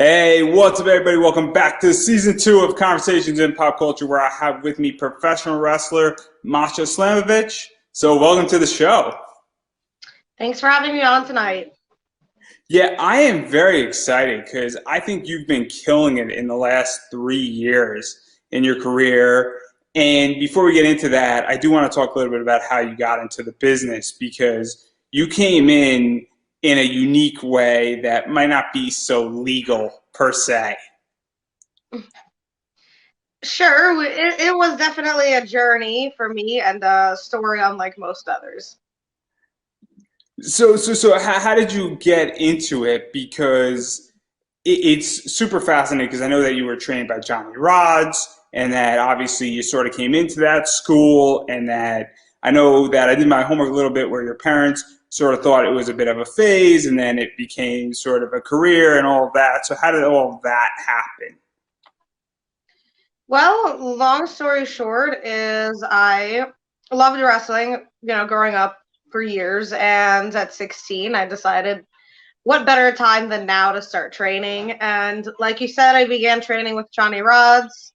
Hey, what's up, everybody? Welcome back to season 2 of Conversations in Pop Culture, where I have with me professional wrestler Masha Slamovich. So, welcome to the show. Thanks for having me on tonight. Yeah, I am very excited because I think you've been killing it in the last 3 years in your career. And before we get into that, I do want to talk a little bit about how you got into the business because you came in a unique way that might not be so legal per se. Sure, it was definitely a journey for me and a story unlike most others. So how did you get into it? Because it's super fascinating because I know that you were trained by Johnny Rods and that obviously you sort of came into that school and that I know that I did my homework a little bit where your parents sort of thought it was a bit of a phase and then it became sort of a career and all of that. So how did all of that happen? Well, long story short is I loved wrestling, growing up for years, and at 16 I decided what better time than now to start training. And like you said, I began training with Johnny Rods.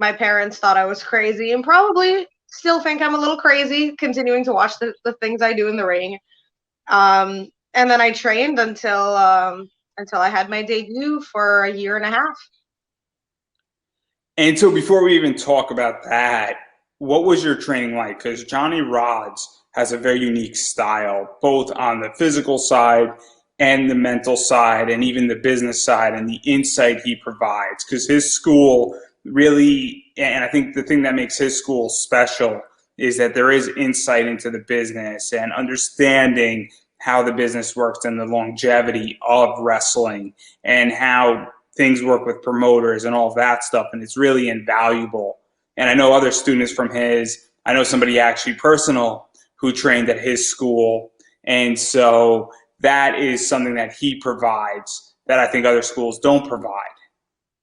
My parents thought I was crazy and probably still think I'm a little crazy continuing to watch the things I do in the ring. And then I trained until I had my debut for a year and a half. And so before we even talk about that, what was your training like? Because Johnny Rods has a very unique style, both on the physical side and the mental side, and even the business side, and the insight he provides. Because his school really, and I think the thing that makes his school special is that there is insight into the business and understanding how the business works and the longevity of wrestling and how things work with promoters and all of that stuff, and it's really invaluable. And I know other students from his, I know somebody actually personal who trained at his school, and so that is something that he provides that I think other schools don't provide.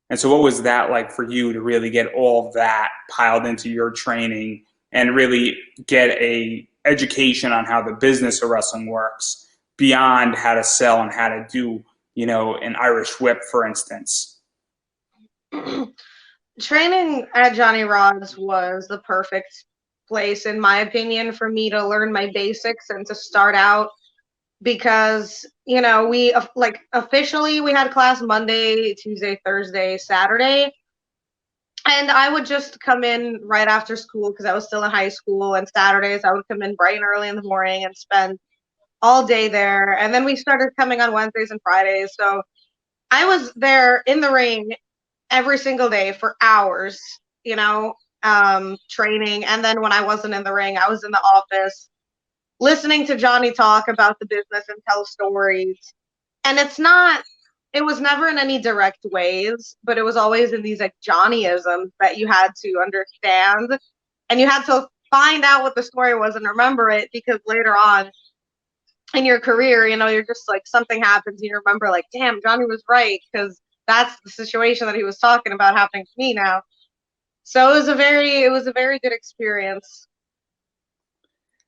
And so what was that like for you to really get all of that piled into your training and really get a education on how the business of wrestling works beyond how to sell and how to do, an Irish whip, for instance? Training at Johnny Rods was the perfect place, in my opinion, for me to learn my basics and to start out because we like officially we had class Monday, Tuesday, Thursday, Saturday, and I would just come in right after school because I was still in high school. And Saturdays I would come in bright and early in the morning and spend all day there. And then we started coming on Wednesdays and Fridays, so I was there in the ring every single day for hours, you know, training. And then when I wasn't in the ring, I was in the office listening to Johnny talk about the business and tell stories. And it was never in any direct ways, but it was always in these like Johnnyisms that you had to understand and you had to find out what the story was and remember it because later on in your career, you're just like something happens and you remember like, damn, Johnny was right because that's the situation that he was talking about happening to me now. So it was a very good experience.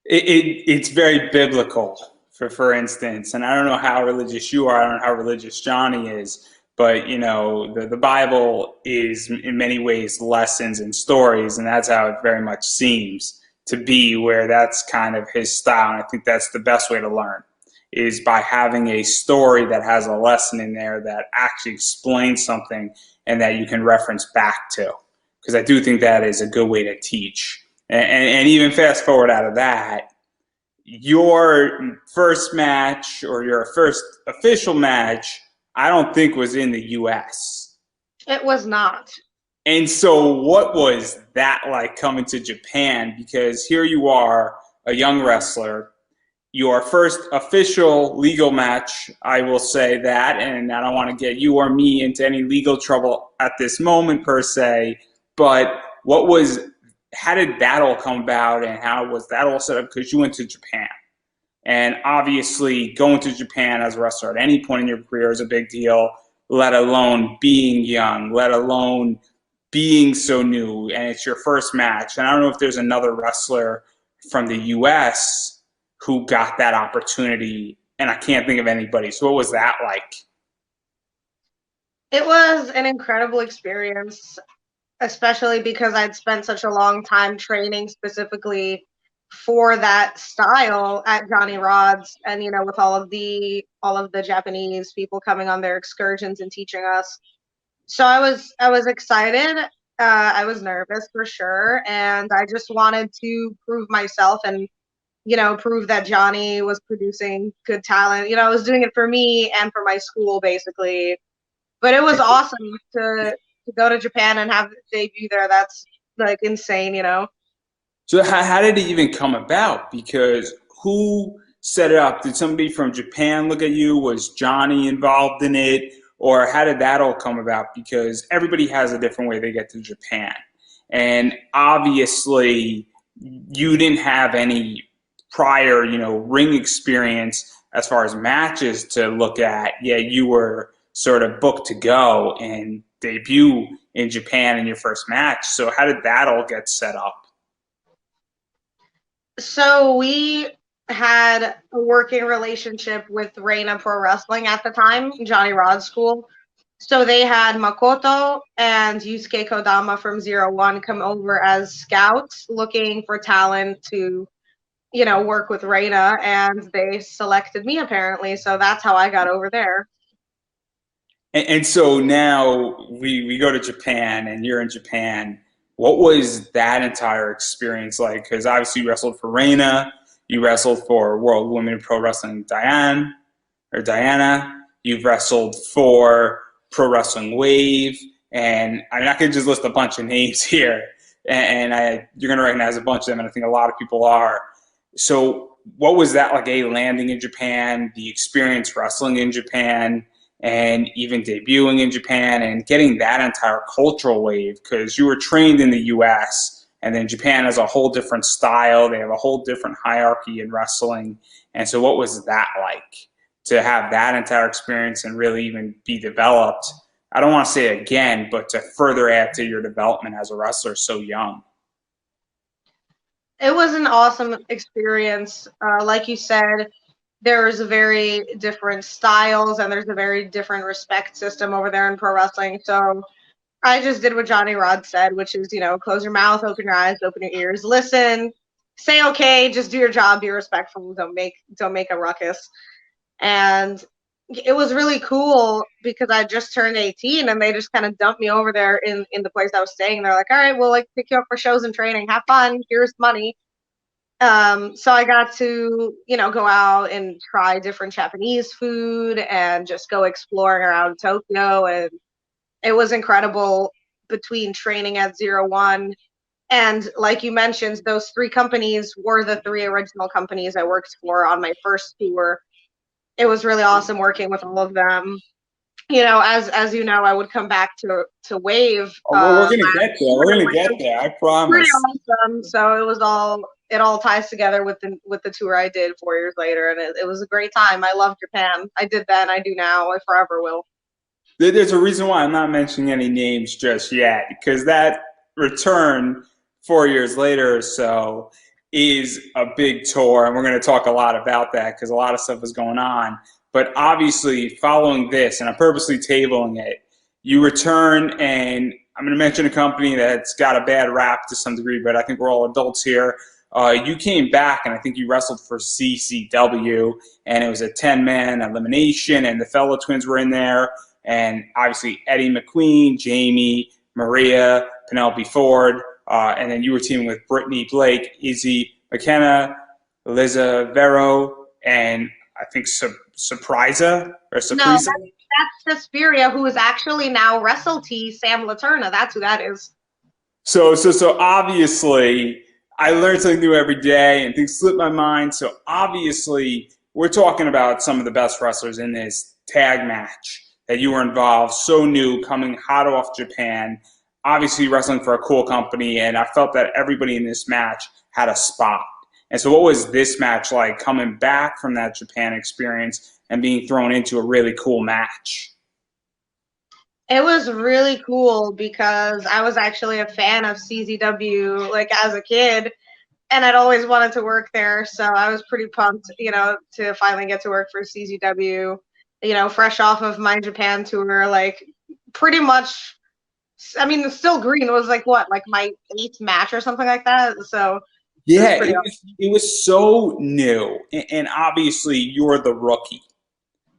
It's very biblical, for instance, and I don't know how religious you are. I don't know how religious Johnny is, but the Bible is in many ways lessons and stories, and that's how it very much seems to be. Where that's kind of his style, and I think that's the best way to learn is by having a story that has a lesson in there that actually explains something and that you can reference back to. Because I do think that is a good way to teach. And even fast forward out of that, your first match or your first official match, I don't think was in the US. It was not. And so, what was that like coming to Japan? Because here you are, a young wrestler, your first official legal match, I will say that, and I don't want to get you or me into any legal trouble at this moment per se, but how did that all come about and how was that all set up? Because you went to Japan. And obviously going to Japan as a wrestler at any point in your career is a big deal, let alone being young, let alone being so new, and it's your first match. And I don't know if there's another wrestler from the US who got that opportunity, and I can't think of anybody. So what was that like? It was an incredible experience, especially because I'd spent such a long time training specifically for that style at Johnny Rod's, and with all of the Japanese people coming on their excursions and teaching us. So I was excited. I was nervous for sure, and I just wanted to prove myself and prove that Johnny was producing good talent. I was doing it for me and for my school basically. But it was awesome to go to Japan and have it debut there. That's like insane. So how did it even come about? Because who set it up? Did somebody from Japan look at you? Was Johnny involved in it? Or how did that all come about? Because everybody has a different way they get to Japan. And obviously, you didn't have any prior, ring experience as far as matches to look at. Yeah, you were sort of booked to go and debut in Japan in your first match. So how did that all get set up? So we had a working relationship with Reina Pro Wrestling at the time, Johnny Rod's school. So they had Makoto and Yusuke Kodama from Zero One come over as scouts looking for talent to, work with Reina, and they selected me apparently. So that's how I got over there. And so now we go to Japan and you're in Japan. What was that entire experience like? Because obviously you wrestled for Reina, you wrestled for World Women Pro Wrestling Diana, you've wrestled for Pro Wrestling Wave, and I'm not going to just list a bunch of names here, you're going to recognize a bunch of them, and I think a lot of people are. So what was that like, landing in Japan, the experience wrestling in Japan, and even debuting in Japan and getting that entire cultural wave? Because you were trained in the US, and then Japan has a whole different style. They have a whole different hierarchy in wrestling. And so what was that like to have that entire experience and really even be developed? I don't want to say again, but to further add to your development as a wrestler so young. It was an awesome experience. Like you said, there's very different styles and there's a very different respect system over there in pro wrestling. So I just did what Johnny Rod said, which is, close your mouth, open your eyes, open your ears, listen, say okay, just do your job, be respectful, don't make a ruckus. And it was really cool because I just turned 18 and they just kind of dumped me over there in the place I was staying. They're like, all right, we'll like pick you up for shows and training. Have fun. Here's money. So I got to, go out and try different Japanese food and just go exploring around Tokyo. And it was incredible between training at Zero One. And like you mentioned, those three companies were the three original companies I worked for on my first tour. It was really awesome working with all of them. As you know, I would come back to Wave. Oh, we're gonna get there. We're gonna get there. I Pretty promise. awesome. So it all ties together with the tour I did 4 years later, and it was a great time. I love Japan. I did then, I do now, I forever will. There's a reason why I'm not mentioning any names just yet, because that return 4 years later or so is a big tour, and we're going to talk a lot about that because a lot of stuff is going on. But obviously, following this, and I'm purposely tabling it, you return, and I'm going to mention a company that's got a bad rap to some degree, but I think we're all adults here. You came back, and I think you wrestled for CCW, and it was a 10-man elimination, and the fellow twins were in there, and obviously Eddie McQueen, Jamie, Maria, Penelope Ford, and then you were teaming with Brittany Blake, Izzy McKenna, Liza Vero, and I think Surpriza or No, Surprisa. that's Suspiria, who is actually now WrestleT Sam Laterna. That's who that is. So obviously, I learn something new every day, and things slip my mind. So obviously, we're talking about some of the best wrestlers in this tag match that you were involved. So new, coming hot off Japan. Obviously, wrestling for a cool company, and I felt that everybody in this match had a spot. And so, what was this match like, coming back from that Japan experience and being thrown into a really cool match? It was really cool because I was actually a fan of CZW like as a kid, and I'd always wanted to work there. So I was pretty pumped, to finally get to work for CZW. Fresh off of my Japan tour, like pretty much, I mean, still green. It was like what, like my 8th match or something like that. So it was Yeah, pretty it was so new, and obviously you're the rookie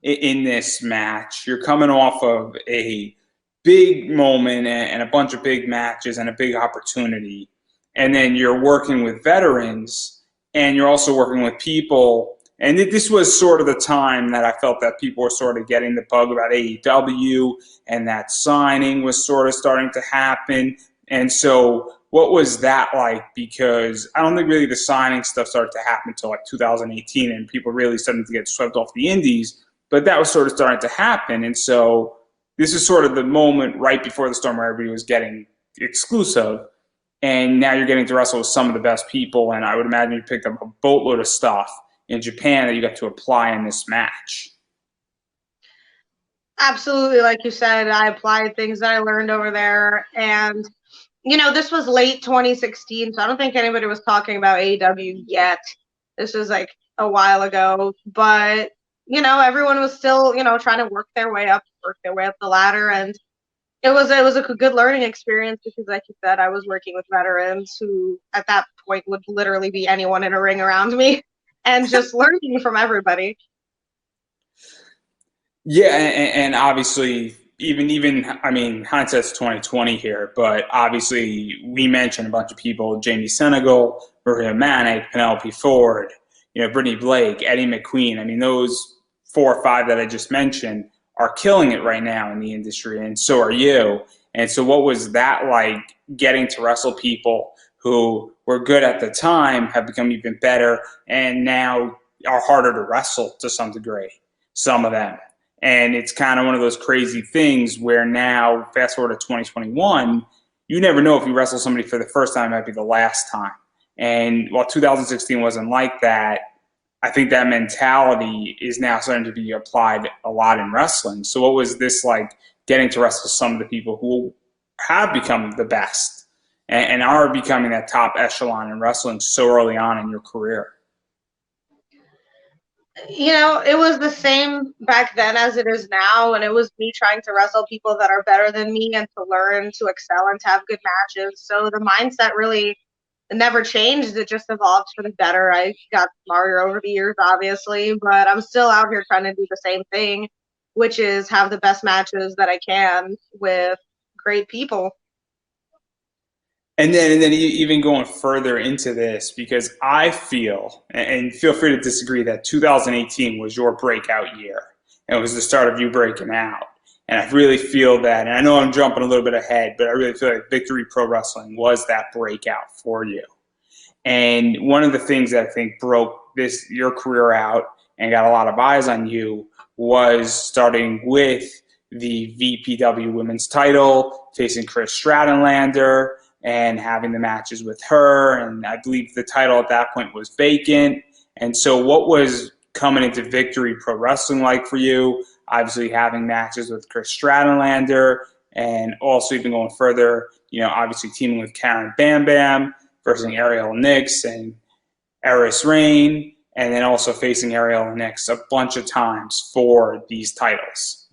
in this match. You're coming off of a big moment and a bunch of big matches and a big opportunity. And then you're working with veterans and you're also working with people. And this was sort of the time that I felt that people were sort of getting the bug about AEW, and that signing was sort of starting to happen. And so what was that like? Because I don't think really the signing stuff started to happen until like 2018, and people really started to get swept off the indies, but that was sort of starting to happen. And so this is sort of the moment right before the storm where everybody was getting exclusive. And now you're getting to wrestle with some of the best people. And I would imagine you picked up a boatload of stuff in Japan that you got to apply in this match. absolutely, like you said, I applied things that I learned over there. And, you know, this was late 2016, so I don't think anybody was talking about AEW yet. This was like a while ago. But, you know, everyone was still, you know, trying to work their way up the ladder. And it was a good learning experience because, like you said, I was working with veterans who at that point would literally be anyone in a ring around me, and just learning from everybody. Yeah, and obviously, even I mean, hindsight's 2020 here, but obviously we mentioned a bunch of people: Jamie Senegal, Maria Manic, Penelope Ford, Brittany Blake, Eddie McQueen. I mean, those 4 or 5 that I just mentioned are killing it right now in the industry, and so are you. And so, what was that like, getting to wrestle people who were good at the time, have become even better, and now are harder to wrestle to some degree? Some of them. And it's kind of one of those crazy things where now, fast forward to 2021, you never know if you wrestle somebody for the first time, it might be the last time. And while 2016 wasn't like that, I think that mentality is now starting to be applied a lot in wrestling. So, what was this like, getting to wrestle some of the people who have become the best and are becoming that top echelon in wrestling so early on in your career? You know, it was the same back then as it is now, and it was me trying to wrestle people that are better than me and to learn to excel and to have good matches. So the mindset really never changed. It just evolved for the better. I got smarter over the years, obviously, but I'm still out here trying to do the same thing, which is have the best matches that I can with great people. And then even going further into this, because I feel, and feel free to disagree, that 2018 was your breakout year. And it was the start of you breaking out. And I really feel that, and I know I'm jumping a little bit ahead, but I really feel like Victory Pro Wrestling was that breakout for you. And one of the things that I think broke your career out and got a lot of eyes on you was starting with the VPW Women's title, facing Chris Strattonlander and having the matches with her. And I believe the title at that point was vacant. And so, what was coming into Victory Pro Wrestling like for you? Obviously, having matches with Chris Strattonlander, and also even going further, obviously teaming with Karen Bam Bam versus Ariel Nix and Eris Rain, and then also facing Ariel Nix a bunch of times for these titles.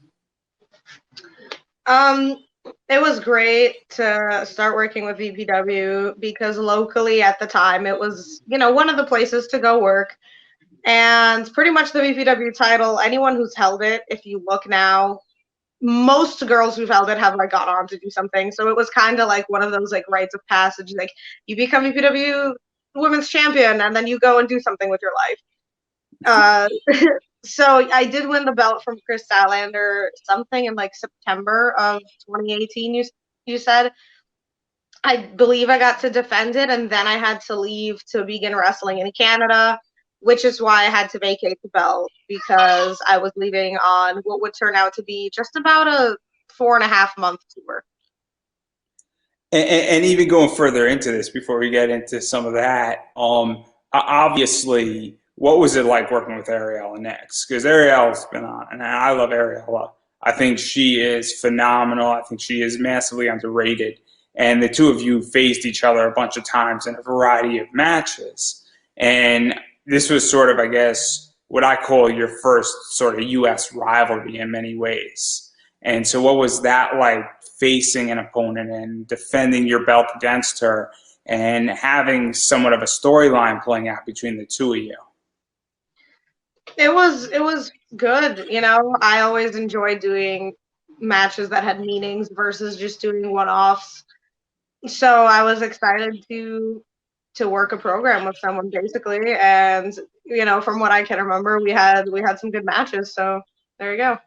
It was great to start working with VPW because locally at the time it was, one of the places to go work. And pretty much the VPW title, anyone who's held it, if you look now, most girls who've held it have like gone on to do something. So it was kind of like one of those like rites of passage, like you become VPW women's champion and then you go and do something with your life. So I did win the belt from Chris Statlander something in like September of 2018. You said. I believe I got to defend it, and then I had to leave to begin wrestling in Canada, which is why I had to vacate the belt because I was leaving on what would turn out to be just about a 4.5 month tour. And even going further into this, before we get into some of that, obviously, what was it like working with Ariel next? Because Ariel's been on, and I love Ariel. I think she is phenomenal. I think she is massively underrated. And the two of you faced each other a bunch of times in a variety of matches. And this was sort of, I guess, what I call your first sort of U.S. rivalry in many ways. And so what was that like, facing an opponent and defending your belt against her and having somewhat of a storyline playing out between the two of you? It was good. I always enjoyed doing matches that had meanings versus just doing one-offs. So I was excited to work a program with someone basically, and from what I can remember, we had some good matches. So there you go.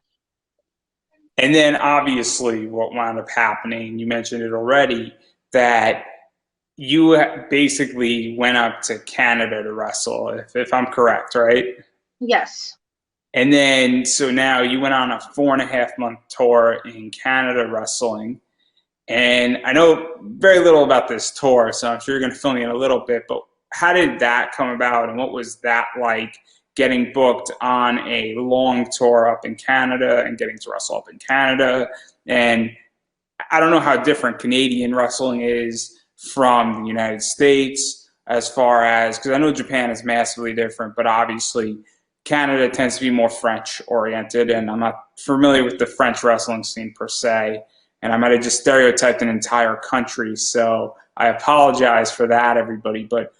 And then obviously what wound up happening, you mentioned it already, that you basically went up to Canada to wrestle, if I'm correct, right? Yes. And then, so now you went on a 4.5 month tour in Canada wrestling. And I know very little about this tour, so I'm sure you're going to fill me in a little bit, but how did that come about and what was that like, getting booked on a long tour up in Canada and getting to wrestle up in Canada? And I don't know how different Canadian wrestling is from the United States as far as, because I know Japan is massively different, but obviously Canada tends to be more French oriented, and I'm not familiar with the French wrestling scene per se, and I might have just stereotyped an entire country, so I apologize for that, everybody. But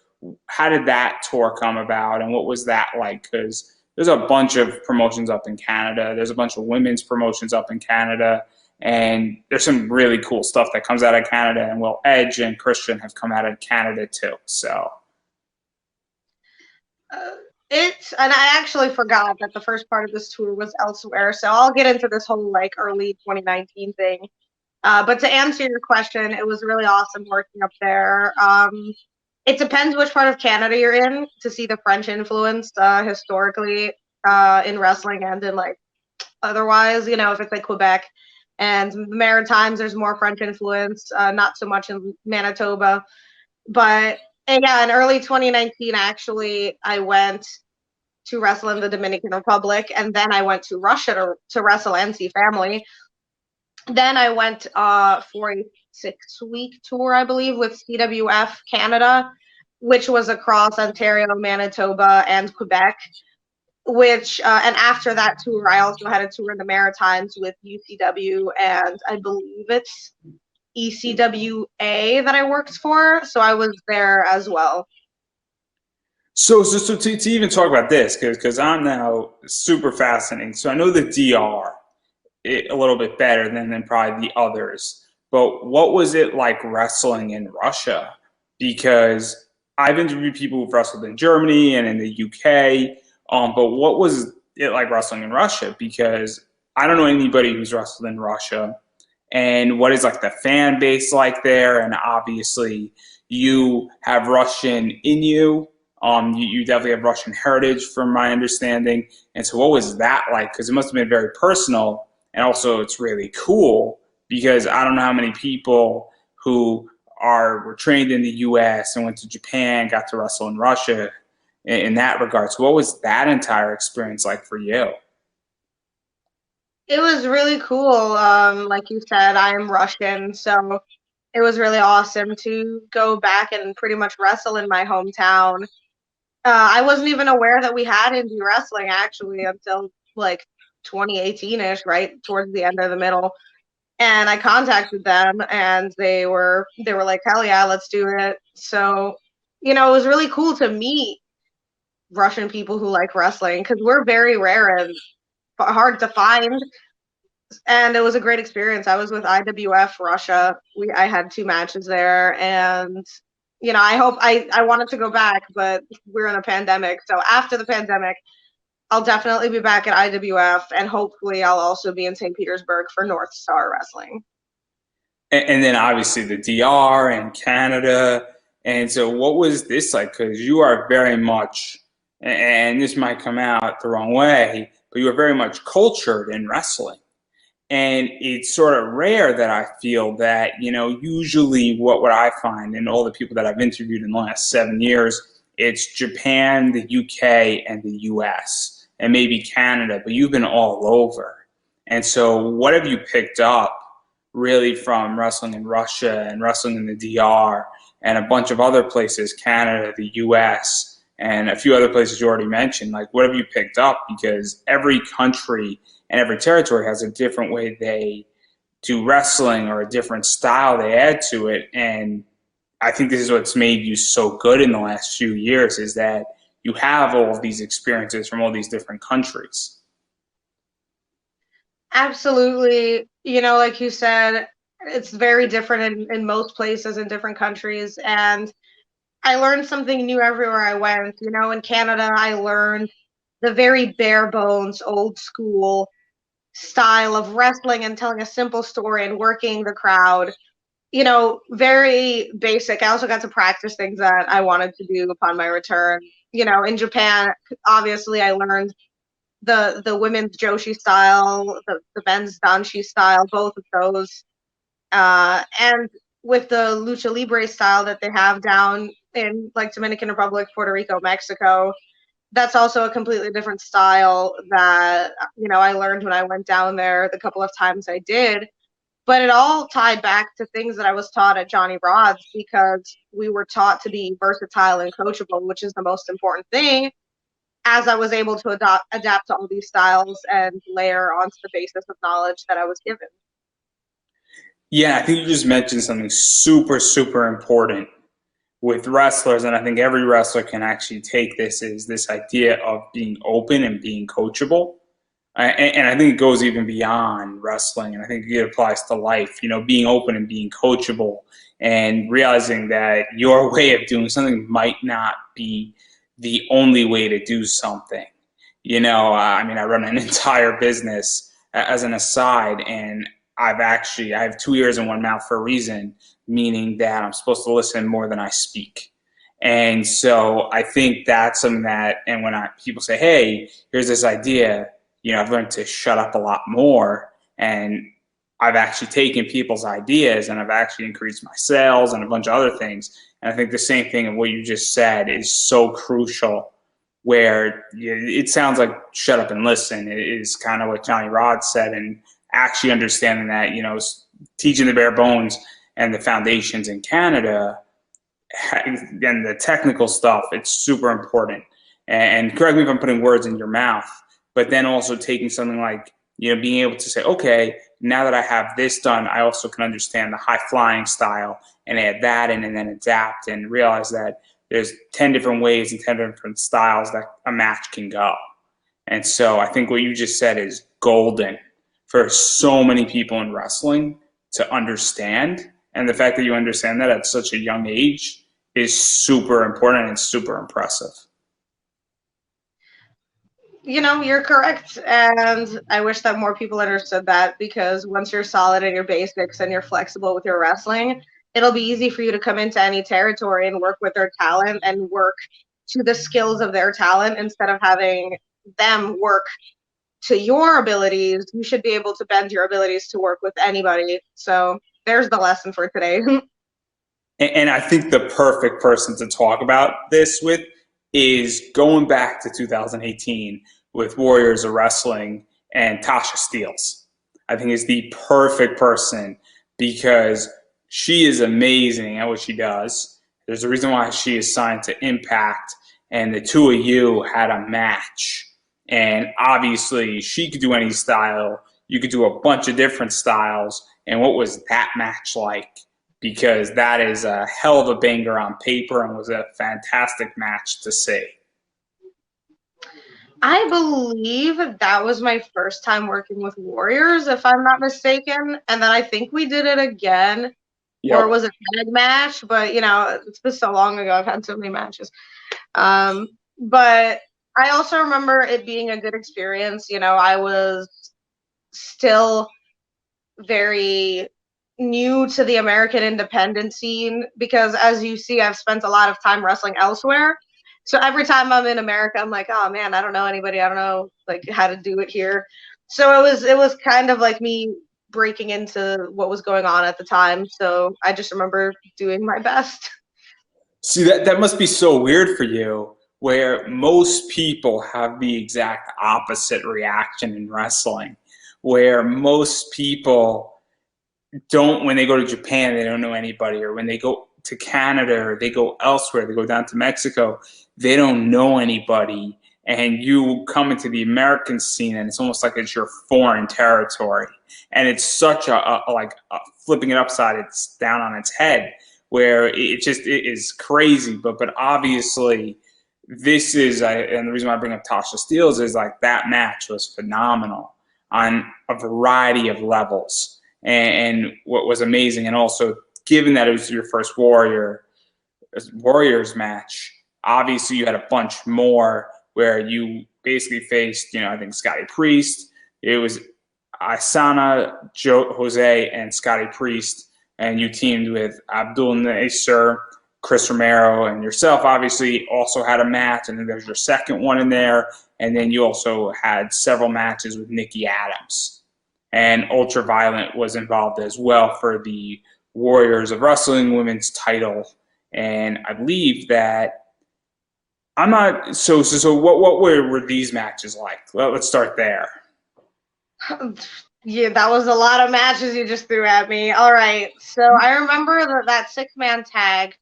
how did that tour come about, and what was that like? Because there's a bunch of promotions up in Canada, there's a bunch of women's promotions up in Canada, and there's some really cool stuff that comes out of Canada, and well, Edge and Christian have come out of Canada too, so. Uh, and I actually forgot that the first part of this tour was elsewhere, so I'll get into this whole like early 2019 thing. But to answer your question, it was really awesome working up there. It depends which part of Canada you're in to see the French influence historically in wrestling and in like otherwise. If it's like Quebec and Maritimes, there's more French influence, not so much in Manitoba. But yeah, in early 2019, actually, I went to wrestle in the Dominican Republic, and then I went to Russia to wrestle and see family. Then I went for a 6-week tour, I believe, with CWF Canada, which was across Ontario, Manitoba, and Quebec. And after that tour, I also had a tour in the Maritimes with UCW, and I believe it's ECWA that I worked for. So I was there as well. So to even talk about this, because I'm now super fascinating. So I know the DR a little bit better than probably the others. But what was it like wrestling in Russia? Because I've interviewed people who've wrestled in Germany and in the UK, but what was it like wrestling in Russia? Because I don't know anybody who's wrestled in Russia. And what is like the fan base like there? And obviously, you have Russian in you. You definitely have Russian heritage, from my understanding. And so, what was that like? Because it must have been very personal, and also it's really cool because I don't know how many people who were trained in the U.S. and went to Japan got to wrestle in Russia in that regard. So, what was that entire experience like for you? It was really cool. Like you said, I am Russian, so it was really awesome to go back and pretty much wrestle in my hometown. I wasn't even aware that we had indie wrestling actually until like 2018-ish, right towards the end of the middle. And I contacted them, and they were like, "Hell yeah, let's do it." So, it was really cool to meet Russian people who like wrestling because we're very rare and hard to find. And it was a great experience. I was with IWF Russia. I had 2 matches there, and I wanted to go back, but we're in a pandemic. So after the pandemic, I'll definitely be back at IWF, and hopefully I'll also be in St. Petersburg for North Star Wrestling. And then obviously the DR and Canada. And so, what was this like? Because you are very much, and this might come out the wrong way, but you are very much cultured in wrestling. And it's sort of rare that I feel that, usually what I find in all the people that I've interviewed in the last 7 years, it's Japan, the UK, and the US, and maybe Canada, but you've been all over. And so what have you picked up really from wrestling in Russia and wrestling in the DR and a bunch of other places, Canada, the US, and a few other places you already mentioned. Like, what have you picked up? Because every country and every territory has a different way they do wrestling or a different style they add to it. And I think this is what's made you so good in the last few years, is that you have all of these experiences from all these different countries. Absolutely. Like you said, it's very different in most places in different countries. And I learned something new everywhere I went. In Canada, I learned the very bare bones, old school style of wrestling and telling a simple story and working the crowd. Very basic. I also got to practice things that I wanted to do upon my return. In Japan, obviously, I learned the women's Joshi style, the men's Danshi style, both of those. And with the Lucha Libre style that they have down in like Dominican Republic, Puerto Rico, Mexico, that's also a completely different style that, I learned when I went down there the couple of times I did. But it all tied back to things that I was taught at Johnny Rod's, because we were taught to be versatile and coachable, which is the most important thing, as I was able to adapt to all these styles and layer onto the basis of knowledge that I was given. Yeah, I think you just mentioned something super, super important with wrestlers, and I think every wrestler can actually take this, is this idea of being open and being coachable. And I think it goes even beyond wrestling, and I think it applies to life. Being open and being coachable, and realizing that your way of doing something might not be the only way to do something. I mean, I run an entire business as an aside, and I have 2 ears and one mouth for a reason, meaning that I'm supposed to listen more than I speak. And so I think that's something that, and when people say, hey, here's this idea, I've learned to shut up a lot more, and I've actually taken people's ideas and I've actually increased my sales and a bunch of other things. And I think the same thing of what you just said is so crucial, where it sounds like shut up and listen. It is kind of what Johnny Rod said, and actually understanding that, teaching the bare bones and the foundations in Canada and the technical stuff, it's super important. And correct me if I'm putting words in your mouth, but then also taking something like, being able to say, okay, now that I have this done, I also can understand the high flying style and add that in, and then adapt and realize that there's 10 different ways and 10 different styles that a match can go. And so I think what you just said is golden for so many people in wrestling to understand. And the fact that you understand that at such a young age is super important and super impressive. You're correct. And I wish that more people understood that, because once you're solid in your basics and you're flexible with your wrestling, it'll be easy for you to come into any territory and work with their talent and work to the skills of their talent instead of having them work to your abilities. You should be able to bend your abilities to work with anybody. So there's the lesson for today. And I think the perfect person to talk about this with is going back to 2018 with Warriors of Wrestling and Tasha Steelz. I think is the perfect person, because she is amazing at what she does. There's a reason why she is signed to Impact, and the two of you had a match. And obviously, she could do any style. You could do a bunch of different styles. And what was that match like? Because that is a hell of a banger on paper and was a fantastic match to see. I believe that was my first time working with Warriors, if I'm not mistaken. And then I think we did it again, or it was a tag match. But, it's been so long ago. I've had so many matches. But I also remember it being a good experience. I was still very new to the American independent scene, because as you see, I've spent a lot of time wrestling elsewhere. So every time I'm in America, I'm like, oh man, I don't know anybody. I don't know like how to do it here. So it was kind of like me breaking into what was going on at the time. So I just remember doing my best. See, that must be so weird for you, where most people have the exact opposite reaction in wrestling, where most people don't, when they go to Japan, they don't know anybody, or when they go to Canada or they go elsewhere, they go down to Mexico, they don't know anybody, and you come into the American scene, and it's almost like it's your foreign territory, and it's such a flipping it upside, it's down on its head, where it is crazy, but obviously this is, and the reason why I bring up Tasha Steelz is like that match was phenomenal on a variety of levels, and what was amazing, and also given that it was your first Warriors match, obviously you had a bunch more where you basically faced, I think Scotty Priest. It was Asana, Jose, and Scotty Priest, and you teamed with Abdul Nasser, Chris Romero, and yourself. Obviously, also had a match, and then there's your second one in there, and then you also had several matches with Nikki Adams, and Ultraviolent was involved as well for the Warriors of Wrestling Women's title, and I believe that I'm not so. What were these matches like? Let's start there. Yeah, that was a lot of matches you just threw at me. All right, so I remember that 6-man tag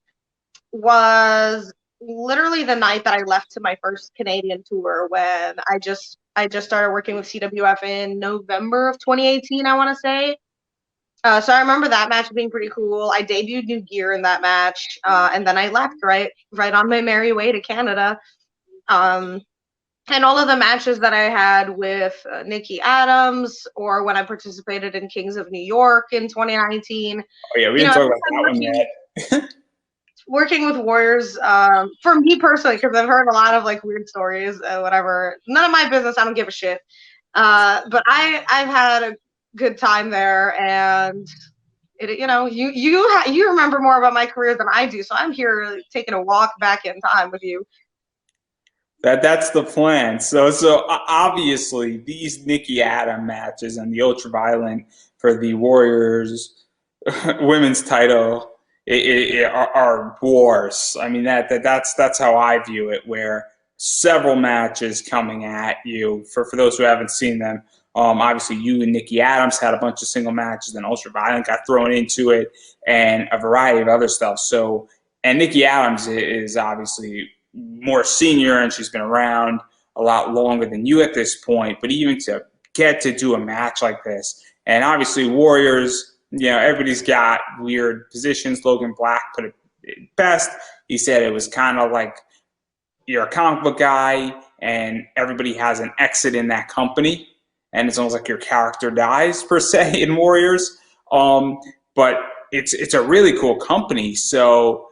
was literally the night that I left to my first Canadian tour when I just started working with CWF in November of 2018, I want to say. So I remember that match being pretty cool. I debuted new gear in that match, and then I left right on my merry way to Canada. And all of the matches that I had with Nikki Adams, or when I participated in Kings of New York in 2019. Oh yeah, we didn't talk about that one yet. Working with Warriors, for me personally, because I've heard a lot of like weird stories, whatever. None of my business. I don't give a shit. But I've had a good time there, and you remember more about my career than I do, so I'm here taking a walk back in time with you. That's the plan. So obviously these Nikki Adams matches and the Ultraviolent for the Warriors women's title are wars. I mean that's how I view it. Where several matches coming at you. For those who haven't seen them, obviously you and Nikki Adams had a bunch of single matches, and Ultraviolent got thrown into it, and a variety of other stuff. So, and Nikki Adams is obviously more senior, and she's been around a lot longer than you at this point. But even to get to do a match like this, and obviously Warriors, everybody's got weird positions. Logan Black put it best. He said it was kind of like you're a comic book guy, and everybody has an exit in that company, and it's almost like your character dies per se in Warriors. But it's a really cool company, so.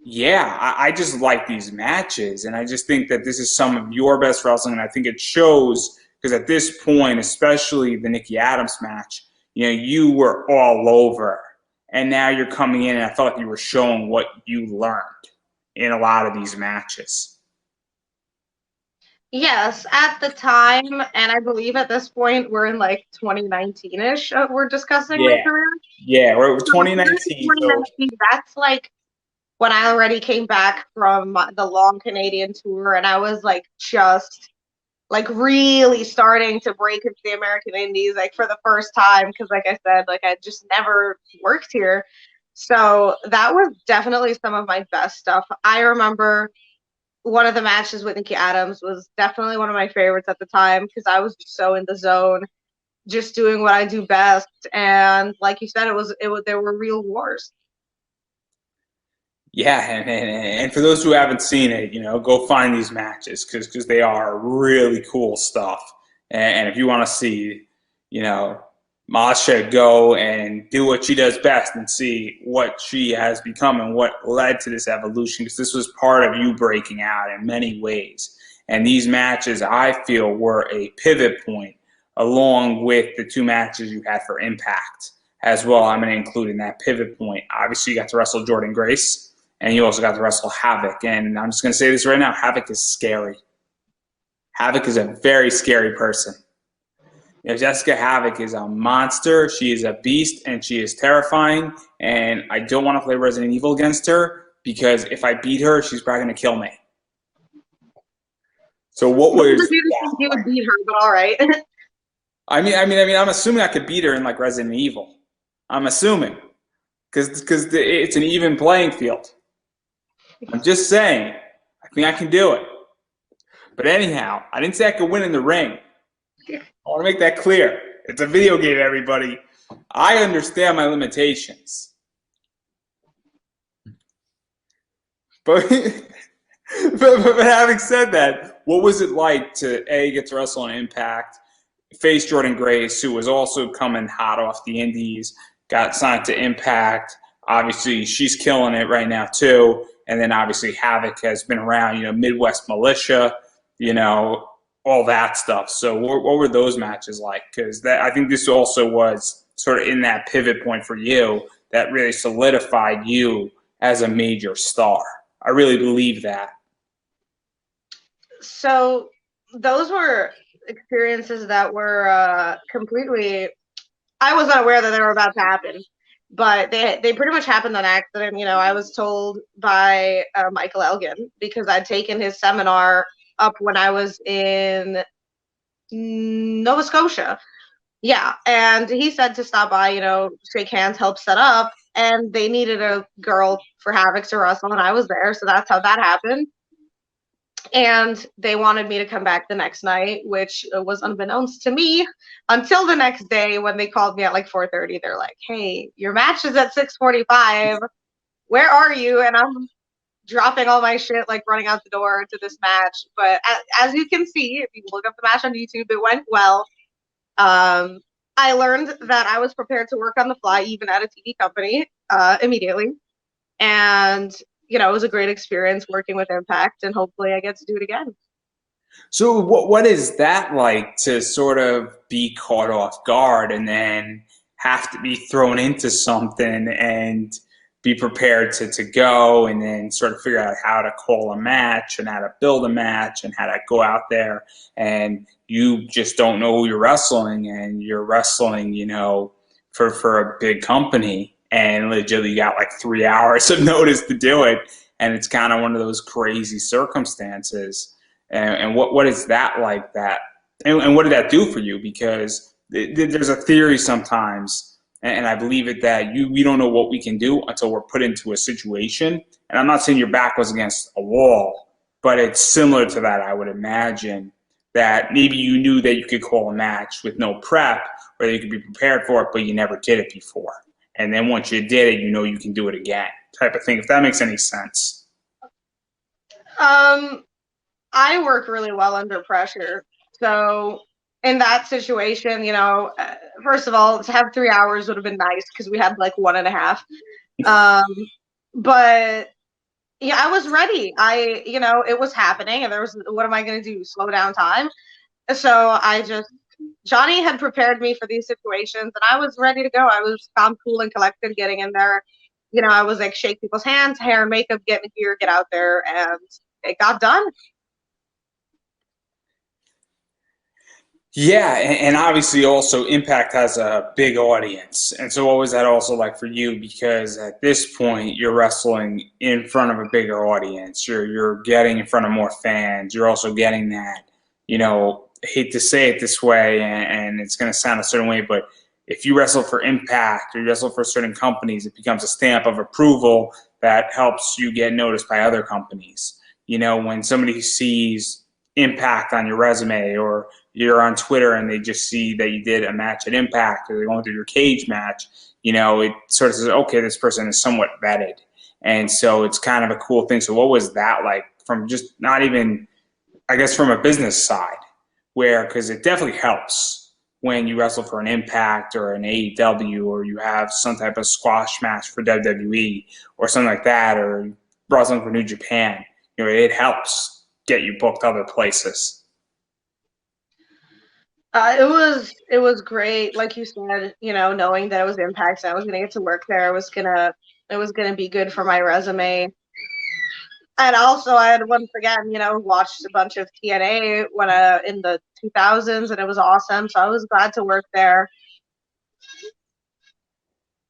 Yeah, I just like these matches, and I just think that this is some of your best wrestling, and I think it shows because at this point, especially the Nikki Adams match, you were all over, and now you're coming in, and I felt like you were showing what you learned in a lot of these matches. Yes, at the time, and I believe at this point we're in like 2019-ish. We're discussing my career. Yeah, we're 2019. So that's like when I already came back from the long Canadian tour, and I was like just like really starting to break into the American Indies like for the first time, because like I said, like I just never worked here. So that was definitely some of my best stuff. I remember one of the matches with Nikki Adams was definitely one of my favorites at the time, because I was just so in the zone, just doing what I do best. And like you said, it was there were real wars. Yeah, and for those who haven't seen it, go find these matches because they are really cool stuff. And if you want to see, Masha go and do what she does best and see what she has become and what led to this evolution, because this was part of you breaking out in many ways. And these matches, I feel, were a pivot point along with the 2 matches you had for Impact as well. I'm going to include in that pivot point. Obviously, you got to wrestle Jordynne Grace. And you also got to wrestle Havoc. And I'm just going to say this right now. Havoc is scary. Havoc is a very scary person. Jessica Havoc is a monster. She is a beast, and she is terrifying. And I don't want to play Resident Evil against her, because if I beat her, she's probably going to kill me. So what was you would beat her, but all right. I mean, I'm assuming I could beat her in like Resident Evil. I'm assuming. because it's an even playing field. I'm just saying, I think I can do it. But anyhow, I didn't say I could win in the ring. I want to make that clear. It's a video game, everybody. I understand my limitations. But, but having said that, what was it like to get to wrestle on Impact, face Jordan Grace, who was also coming hot off the Indies, got signed to Impact. Obviously, she's killing it right now too. And then obviously Havoc has been around, Midwest Militia, all that stuff. So what were those matches like? Because I think this also was sort of in that pivot point for you that really solidified you as a major star. I really believe that. So those were experiences that were completely, I was not aware that they were about to happen, but they pretty much happened on accident. I was told by Michael Elgin, because I'd taken his seminar up when I was in Nova Scotia. Yeah, and he said to stop by, shake hands, help set up, and they needed a girl for Havoc to wrestle, and I was there, so that's how that happened. And they wanted me to come back the next night, which was unbeknownst to me until the next day when they called me at like 4:30. They're like, "Hey, your match is at 6:45. Where are you?" And I'm dropping all my shit, like running out the door to this match. But as you can see, if you look up the match on YouTube, it went well. I learned that I was prepared to work on the fly, even at a TV company, immediately. And it was a great experience working with Impact, and hopefully I get to do it again. So what is that like, to sort of be caught off guard and then have to be thrown into something and be prepared to go, and then sort of figure out how to call a match and how to build a match and how to go out there, and you just don't know who you're wrestling, and you're wrestling, for a big company, and legitimately you got like 3 hours of notice to do it, and it's kind of one of those crazy circumstances. And what is that like, that, and what did that do for you? Because there's a theory sometimes, and I believe it, that we don't know what we can do until we're put into a situation. And I'm not saying your back was against a wall, but it's similar to that, I would imagine, that maybe you knew that you could call a match with no prep, or that you could be prepared for it, but you never did it before. And then once you did it, you can do it again, type of thing, if that makes any sense. I work really well under pressure. So in that situation, first of all, to have 3 hours would have been nice, because we had like 1.5. But yeah, I was ready. It was happening, and what am I going to do? Slow down time? So Johnny had prepared me for these situations, and I was ready to go. I was calm, cool, and collected getting in there. I was like, shake people's hands, hair and makeup, get in here, get out there, and it got done. Yeah, and obviously also Impact has a big audience. And so what was that also like for you? Because at this point, you're wrestling in front of a bigger audience. You're getting in front of more fans. You're also getting that, I hate to say it this way, and it's going to sound a certain way, but if you wrestle for Impact or you wrestle for certain companies, it becomes a stamp of approval that helps you get noticed by other companies. When somebody sees Impact on your resume, or you're on Twitter and they just see that you did a match at Impact, or they're going through your cage match, it sort of says, okay, this person is somewhat vetted. And so it's kind of a cool thing. So what was that like, from just not even, I guess, from a business side, because it definitely helps when you wrestle for an Impact or an AEW, or you have some type of squash match for WWE or something like that, or wrestling for New Japan. It helps get you booked other places. It was great, like you said. Knowing that it was Impact, and I was gonna get to work there. It was gonna be good for my resume. And also, I had once again, watched a bunch of TNA when in the 2000s, and it was awesome. So I was glad to work there.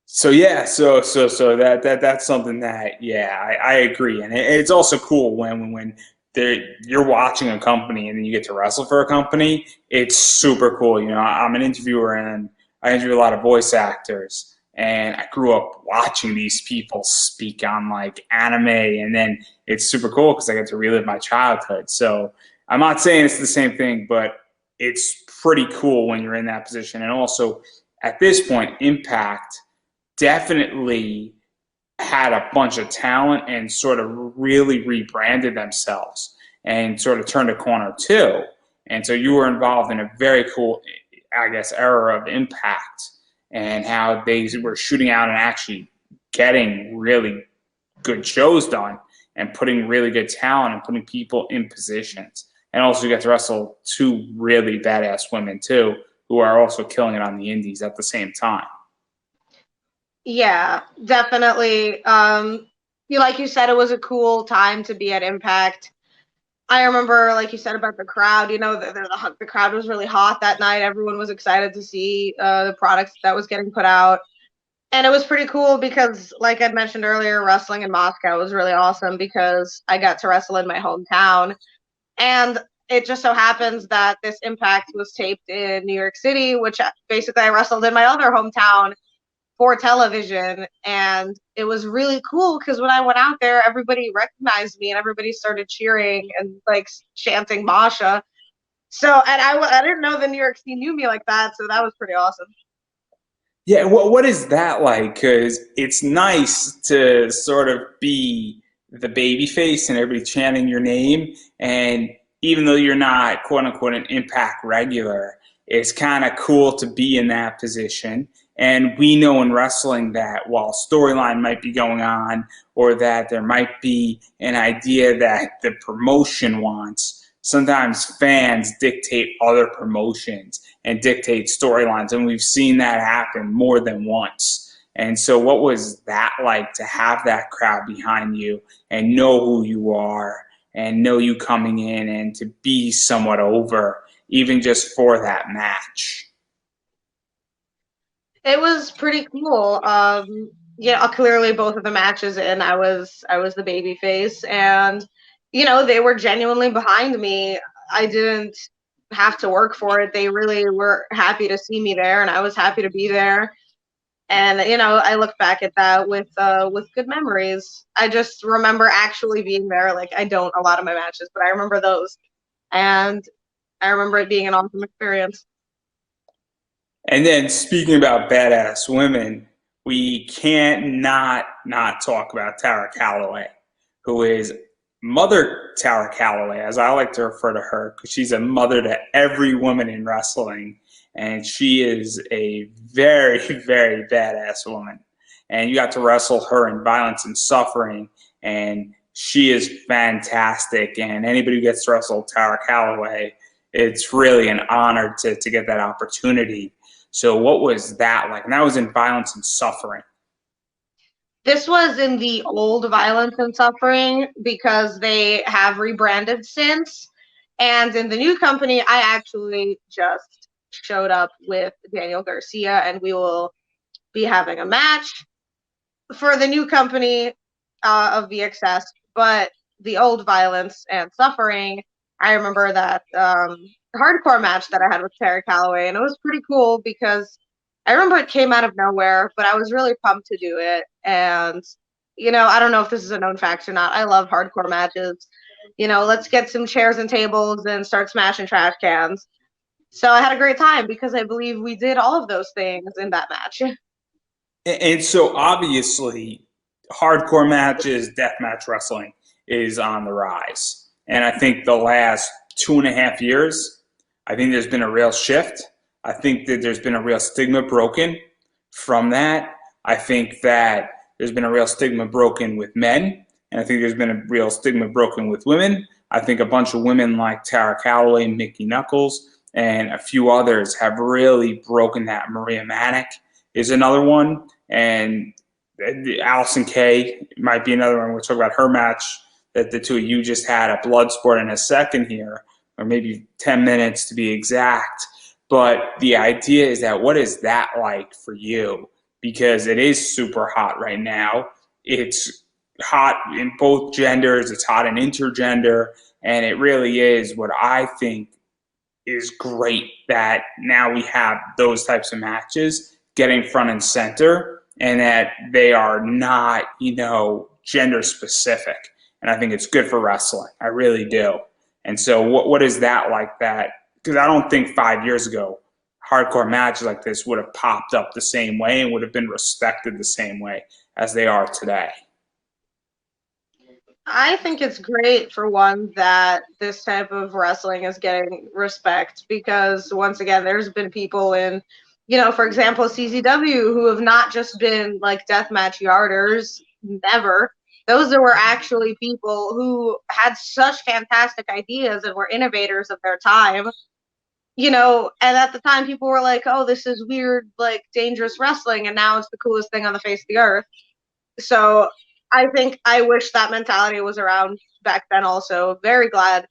So yeah, so that's something that, I agree, and it's also cool when you're watching a company and then you get to wrestle for a company. It's super cool. I'm an interviewer, and I interview a lot of voice actors, And I grew up watching these people speak on like anime, and then it's super cool because I get to relive my childhood. So I'm not saying it's the same thing, but it's pretty cool when you're in that position. And also at this point, Impact definitely had a bunch of talent and sort of really rebranded themselves and sort of turned a corner too. And so you were involved in a very cool, I guess, era of Impact and how they were shooting out and actually getting really good shows done and putting really good talent and putting people in positions. And also you get to wrestle two really badass women too, who are also killing it on the indies at the same time. Yeah, definitely. Like you said, it was a cool time to be at Impact. I remember, like you said about the crowd, the crowd was really hot that night. Everyone was excited to see the products that was getting put out. And it was pretty cool because, like I mentioned earlier, wrestling in Moscow was really awesome because I got to wrestle in my hometown. And it just so happens that this Impact was taped in New York City, which basically I wrestled in my other hometown for television. And it was really cool because when I went out there, everybody recognized me and everybody started cheering and like chanting Masha. So, and I didn't know the New York scene knew me like that. So that was pretty awesome. Yeah, what is that like? Because it's nice to sort of be the baby face and everybody chanting your name. And even though you're not quote unquote an Impact regular, it's kind of cool to be in that position. And we know in wrestling that while storyline might be going on or that there might be an idea that the promotion wants, sometimes fans dictate other promotions and dictate storylines. And we've seen that happen more than once. And so what was that like to have that crowd behind you and know who you are and know you coming in and to be somewhat over even just for that match? It was pretty cool. Yeah, clearly both of the matches in, I was the baby face, and they were genuinely behind me. I didn't have to work for it. They really were happy to see me there, and I was happy to be there. And I look back at that with good memories. I just remember actually being there. Like I don't a lot of my matches, but I remember those, and I remember it being an awesome experience. And then speaking about badass women, we can't not talk about Tara Callaway, who is Mother Tara Callaway, as I like to refer to her, because she's a mother to every woman in wrestling, and she is a very very badass woman. And you got to wrestle her in Violence and Suffering, and she is fantastic. And anybody who gets to wrestle Tara Callaway, it's really an honor to get that opportunity. So what was that like? And that was in Violence and Suffering. This was in the old Violence and Suffering because they have rebranded since. And in the new company, I actually just showed up with Daniel Garcia, and we will be having a match for the new company of VXS. But the old Violence and Suffering, I remember that hardcore match that I had with Terry Calloway, and it was pretty cool because I remember it came out of nowhere, but I was really pumped to do it. And I don't know if this is a known fact or not. I love hardcore matches. Let's get some chairs and tables and start smashing trash cans. So I had a great time because I believe we did all of those things in that match. And so obviously, hardcore matches, deathmatch wrestling is on the rise. And I think the last 2.5 years, I think there's been a real shift. I think that there's been a real stigma broken from that. I think that there's been a real stigma broken with men, and I think there's been a real stigma broken with women. I think a bunch of women like Tara Calloway, Mickey Knuckles, and a few others have really broken that. Maria Manic is another one, and Allison Kay might be another one. We'll talk about her match that the two of you just had at Bloodsport in a second here, or maybe 10 minutes to be exact. But the idea is that what is that like for you? Because it is super hot right now. It's hot in both genders. It's hot in intergender. And it really is what I think is great that now we have those types of matches getting front and center and that they are not, gender specific. And I think it's good for wrestling. I really do. And so, what is that like that? Because I don't think 5 years ago, hardcore matches like this would have popped up the same way and would have been respected the same way as they are today. I think it's great, for one, that this type of wrestling is getting respect, because once again, there's been people in, for example, CZW, who have not just been like deathmatch yarders, never. Those were actually people who had such fantastic ideas and were innovators of their time. And at the time people were like, oh, this is weird, like dangerous wrestling, and now it's the coolest thing on the face of the earth. So I wish that mentality was around back then also. Very glad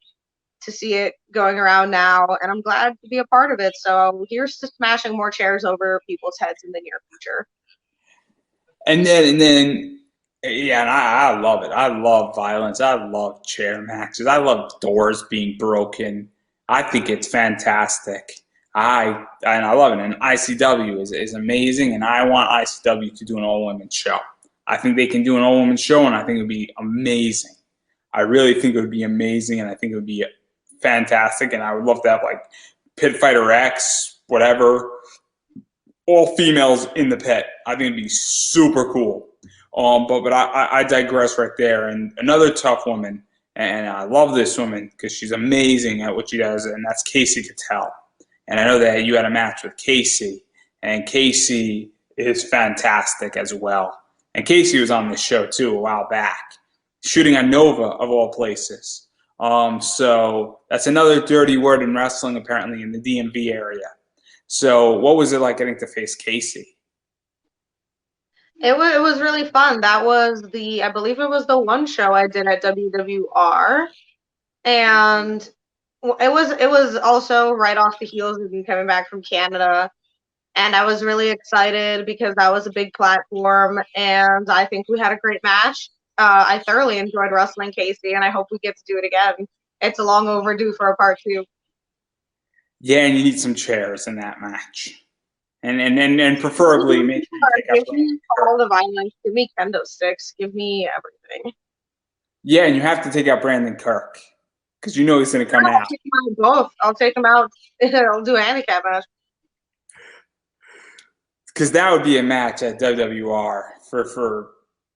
to see it going around now, and I'm glad to be a part of it. So here's to smashing more chairs over people's heads in the near future. And then, yeah, and I love it. I love violence. I love chair matches. I love doors being broken. I think it's fantastic. I love it. And ICW is amazing, and I want ICW to do an all women show. I think they can do an all women show, and I think it would be amazing. I really think it would be amazing, and I think it would be fantastic. And I would love to have like Pit Fighter X, whatever, all females in the pit. I think it'd be super cool. But I digress right there. And another tough woman, and I love this woman because she's amazing at what she does, and that's Casey Cattell. And I know that you had a match with Casey, and Casey is fantastic as well. And Casey was on this show too a while back, shooting on Nova of all places. So that's another dirty word in wrestling, apparently, in the DMV area. So what was it like getting to face Casey? It was really fun. That was I believe it was the one show I did at WWR, and it was also right off the heels of me coming back from Canada. And I was really excited because that was a big platform, and I think we had a great match. I thoroughly enjoyed wrestling Casey, and I hope we get to do it again. It's long overdue for a part 2. Yeah, and you need some chairs in that match. And preferably make sure you take out Give me all the violence. Give me kendo sticks. Give me everything. Yeah, and you have to take out Brandon Kirk because you know he's going to come out. Both. I'll take them out. I'll do a handicap match. Because that would be a match at WWR for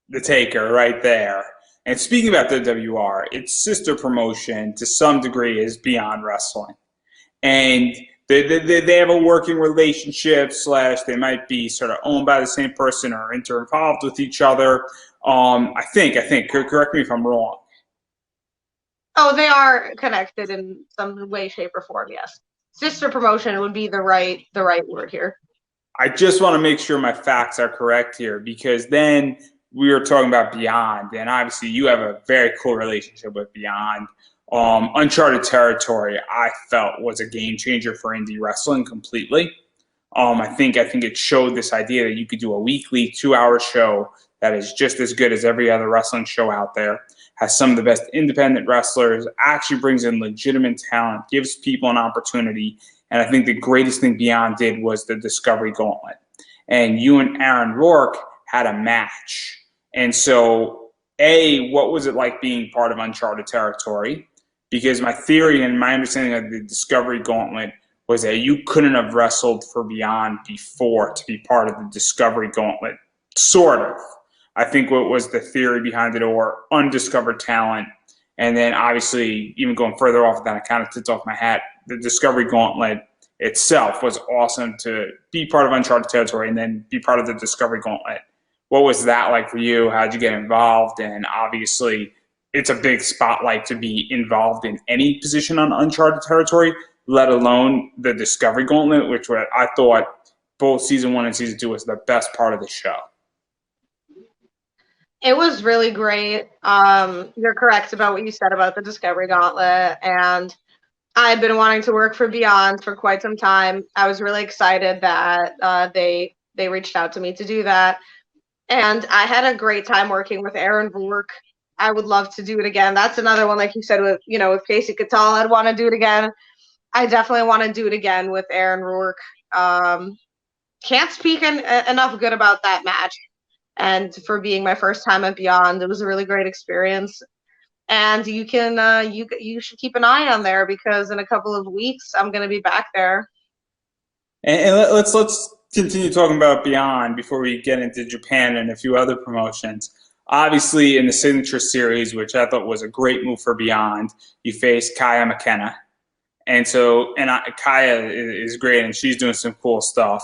the taker right there. And speaking about WWR, its sister promotion to some degree is Beyond Wrestling. And they have a working relationship / they might be sort of owned by the same person or involved with each other. I think, correct me if I'm wrong. Oh, they are connected in some way, shape, or form, yes. Sister promotion would be the right word here. I just want to make sure my facts are correct here, because then we were talking about Beyond, and obviously you have a very cool relationship with Beyond. Uncharted Territory, I felt, was a game changer for indie wrestling completely. I think it showed this idea that you could do a weekly 2-hour show that is just as good as every other wrestling show out there, has some of the best independent wrestlers, actually brings in legitimate talent, gives people an opportunity. And I think the greatest thing Beyond did was the Discovery Gauntlet. And you and Aaron Rourke had a match. And so, what was it like being part of Uncharted Territory? Because my theory and my understanding of the Discovery Gauntlet was that you couldn't have wrestled for Beyond before to be part of the Discovery Gauntlet. Sort of. I think what was the theory behind it, or undiscovered talent. And then obviously, even going further off than I kind of tipped off my hat, the Discovery Gauntlet itself was awesome to be part of Uncharted Territory and then be part of the Discovery Gauntlet. What was that like for you? How'd you get involved? And obviously, it's a big spotlight to be involved in any position on Uncharted Territory, let alone the Discovery Gauntlet, which I thought both Season 1 and Season 2 was the best part of the show. It was really great. You're correct about what you said about the Discovery Gauntlet, and I've been wanting to work for Beyond for quite some time. I was really excited that they reached out to me to do that, and I had a great time working with Aaron Rourke. I would love to do it again. That's another one, like you said, with Casey Cattell, I'd want to do it again. I definitely want to do it again with Aaron Rourke. can't speak enough good about that match. And for being my first time at Beyond, it was a really great experience. And you can you should keep an eye on there because in a couple of weeks I'm going to be back there. And let's continue talking about Beyond before we get into Japan and a few other promotions. Obviously, in the Signature Series, which I thought was a great move for Beyond, you faced Kaya McKenna. And so, Kaya is great, and she's doing some cool stuff.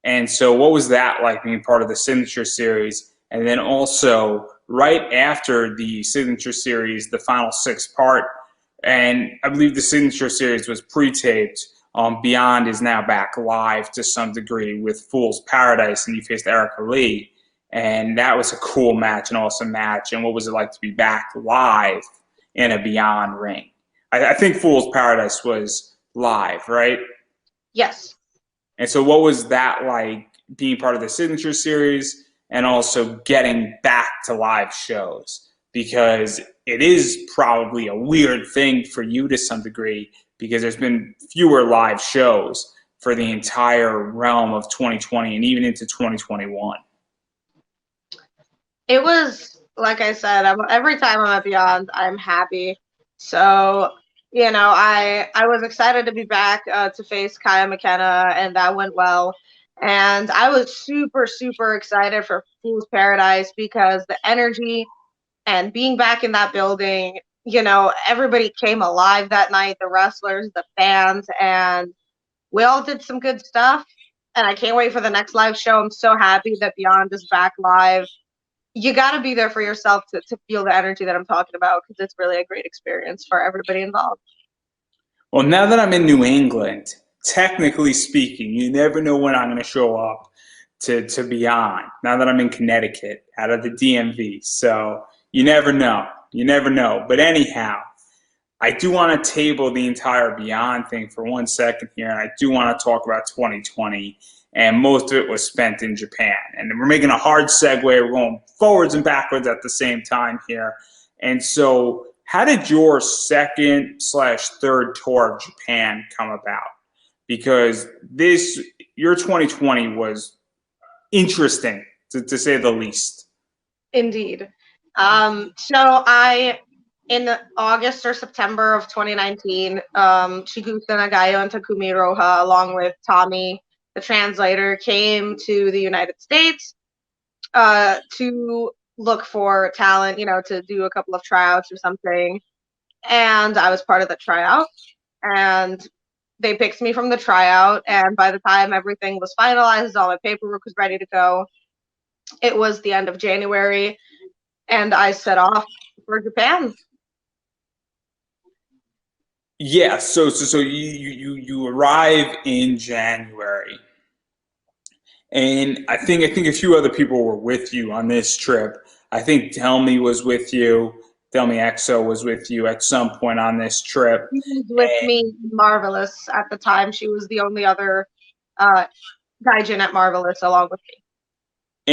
And so, what was that like being part of the Signature Series? And then also, right after the Signature Series, the final six part, and I believe the Signature Series was pre-taped. Beyond is now back live to some degree with Fool's Paradise, and you faced Erica Lee, and that was a cool match, an awesome match. And what was it like to be back live in a Beyond ring? I think Fool's Paradise was live, right? Yes. And so, what was that like being part of the Signature Series and also getting back to live shows? Because it is probably a weird thing for you to some degree because there's been fewer live shows for the entire realm of 2020 and even into 2021. It was, like I said, every time I'm at Beyond, I'm happy. So, I was excited to be back to face Kaya McKenna, and that went well. And I was super, super excited for Fool's Paradise because the energy and being back in that building, everybody came alive that night, the wrestlers, the fans, and we all did some good stuff. And I can't wait for the next live show. I'm so happy that Beyond is back live. You got to be there for yourself to feel the energy that I'm talking about because it's really a great experience for everybody involved. Well, now that I'm in New England, technically speaking, you never know when I'm going to show up to Beyond. Now that I'm in Connecticut, out of the DMV, so you never know. You never know. But anyhow, I do want to table the entire Beyond thing for 1 second here, and I do want to talk about 2020, and most of it was spent in Japan. And we're making a hard segue. We're going forwards and backwards at the same time here. And so, how did your second/third tour of Japan come about? Because your 2020 was interesting, to say the least. Indeed. In August or September of 2019, Chigusa Nagayo and Takumi Roha, along with Tommy, the translator, came to the United States to look for talent, to do a couple of tryouts or something. And I was part of the tryout. And they picked me from the tryout. And by the time everything was finalized, all my paperwork was ready to go, it was the end of January. And I set off for Japan. Yeah, so you arrive in January, and I think a few other people were with you on this trip. I think Delmy was with you. Delmy EXO was with you at some point on this trip. She was with me, Marvelous, at the time. She was the only other Gaijin at Marvelous along with me.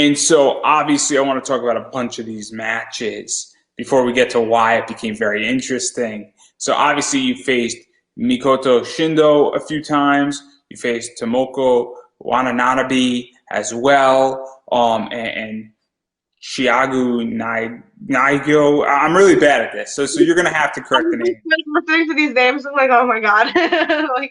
And so obviously I want to talk about a bunch of these matches before we get to why it became very interesting. So obviously you faced Mikoto Shindo a few times. You faced Tomoko Wananabe as well, and Chiagu Naigyo. I'm really bad at this, so you're gonna have to correct the name. Listening to these names, I'm like, oh my god.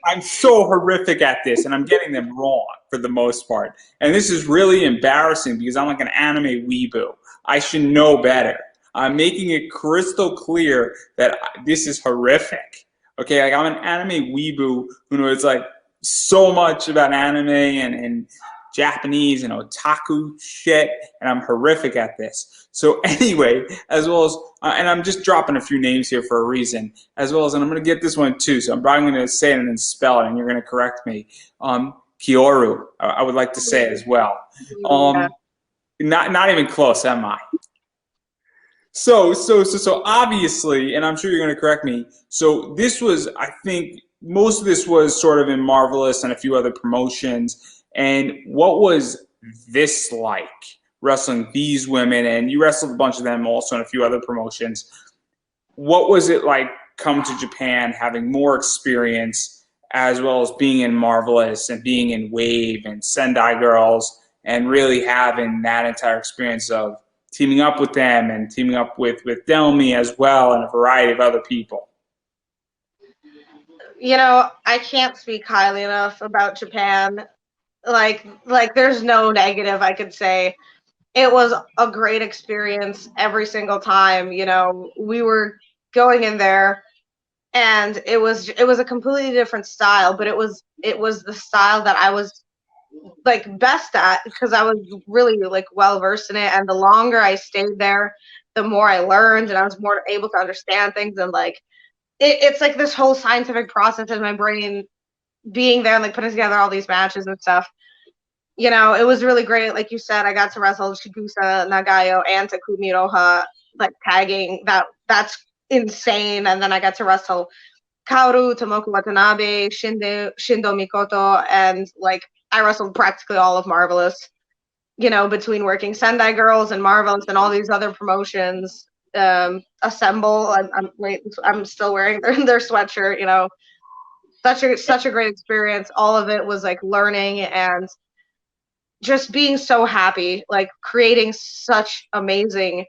I'm so horrific at this, and I'm getting them wrong for the most part. And this is really embarrassing because I'm like an anime weeboo. I should know better. I'm making it crystal clear that this is horrific. Okay, like I'm an anime weeboo who knows like so much about anime and Japanese and otaku shit, and I'm horrific at this. So anyway, as well as, and I'm just dropping a few names here for a reason, as well as, and I'm going to get this one too, so I'm probably going to say it and then spell it, and you're going to correct me. Kyoru, I would like to say as well. Not even close, am I? So obviously, and I'm sure you're going to correct me. So this was, I think, most of this was sort of in Marvelous and a few other promotions. And what was this like, wrestling these women? And you wrestled a bunch of them also in a few other promotions. What was it like coming to Japan, having more experience, as well as being in Marvelous and being in Wave and Sendai Girls, and really having that entire experience of teaming up with them and teaming up with Delmi as well and a variety of other people? I can't speak highly enough about Japan. Like there's no negative I could say. It was a great experience every single time. We were going in there and it was a completely different style, but it was the style that I was like best at because I was really like well versed in it, and the longer I stayed there, the more I learned and I was more able to understand things, and like it's like this whole scientific process in my brain being there and like putting together all these matches and stuff. It was really great. Like you said, I got to wrestle Shigusa Nagayo and Takumi Roha, like tagging. That's insane. And then I got to wrestle Kaoru, Tomoko Watanabe, Shindo Mikoto, and like I wrestled practically all of Marvelous. Between working Sendai Girls and Marvelous and all these other promotions, Assemble. I'm still wearing their sweatshirt. Such a great experience. All of it was like learning and just being so happy, like creating such amazing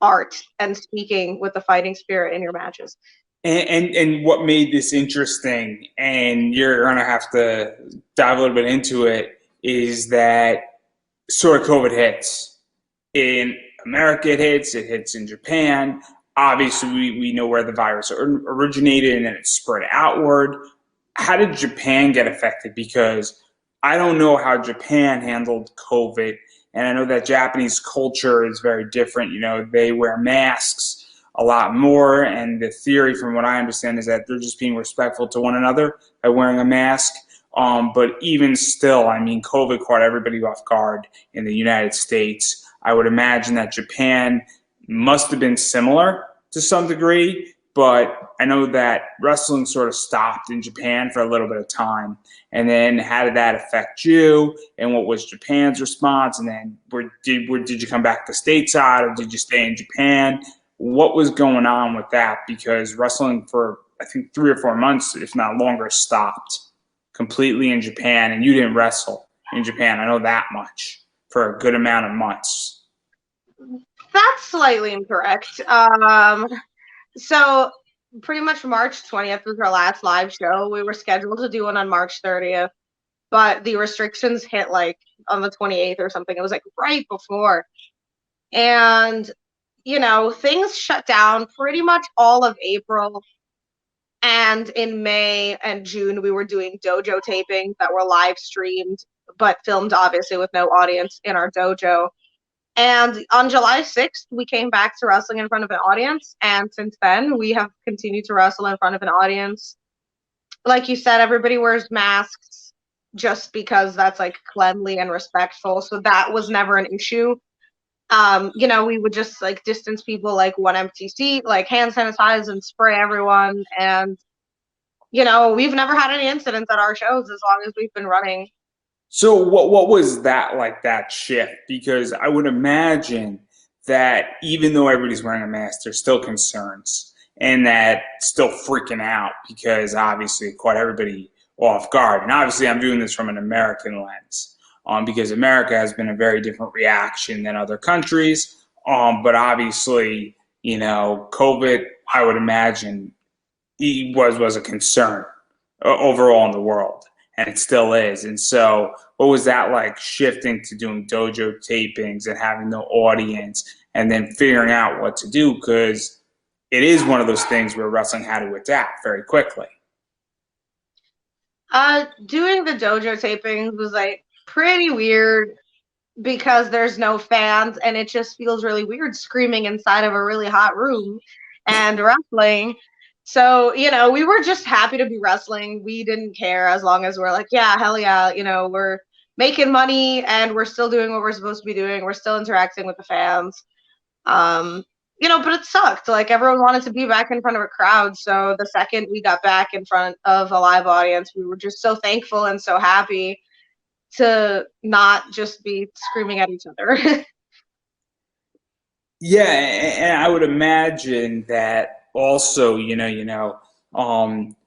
art and speaking with the fighting spirit in your matches. And what made this interesting, and you're gonna have to dive a little bit into it, is that sort of COVID hits. In America, it hits in Japan. Obviously, we know where the virus originated and then it spread outward. How did Japan get affected? Because I don't know how Japan handled COVID, and I know that Japanese culture is very different. They wear masks a lot more, and the theory, from what I understand, is that they're just being respectful to one another by wearing a mask. But even still, I mean, COVID caught everybody off guard in the United States. I would imagine that Japan must have been similar to some degree, but I know that wrestling sort of stopped in Japan for a little bit of time. And then how did that affect you? And what was Japan's response? And then did you come back to stateside, or did you stay in Japan? What was going on with that? Because wrestling for, I think, 3 or 4 months, if not longer, stopped completely in Japan, and you didn't wrestle in Japan. I know that much for a good amount of months. That's slightly incorrect. So pretty much March 20th was our last live show. We were scheduled to do one on March 30th, but the restrictions hit like on the 28th or something. It was like right before. And, things shut down pretty much all of April. And in May and June, we were doing dojo tapings that were live streamed, but filmed obviously with no audience in our dojo. And on July 6th, we came back to wrestling in front of an audience. And since then, we have continued to wrestle in front of an audience. Like you said, everybody wears masks just because that's like cleanly and respectful. So that was never an issue. We would just like distance people like one empty seat, like hand sanitize and spray everyone. And, we've never had any incidents at our shows as long as we've been running. So what was that like, that shift? Because I would imagine that even though everybody's wearing a mask, there's still concerns and that still freaking out because obviously it caught everybody off guard. And obviously I'm doing this from an American lens because America has been a very different reaction than other countries. But obviously, COVID, I would imagine, was a concern overall in the world, and it still is. And so what was that like, shifting to doing dojo tapings and having no audience and then figuring out what to do? Because it is one of those things where wrestling had to adapt very quickly. Doing the dojo tapings was like pretty weird because there's no fans and it just feels really weird screaming inside of a really hot room and wrestling. So, we were just happy to be wrestling. We didn't care as long as we're like, yeah, hell yeah, we're making money and we're still doing what we're supposed to be doing. We're still interacting with the fans. But it sucked. Like everyone wanted to be back in front of a crowd. So the second we got back in front of a live audience, we were just so thankful and so happy to not just be screaming at each other. Yeah, and I would imagine that also,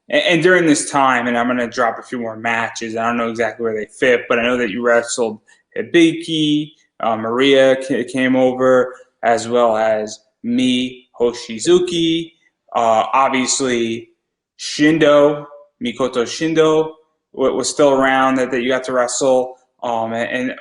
And during this time, and I'm going to drop a few more matches. I don't know exactly where they fit, but I know that you wrestled Hibiki, Maria came over, as well as Mi Hoshizuki. Obviously, Shindo, Mikoto Shindo was still around that you got to wrestle. And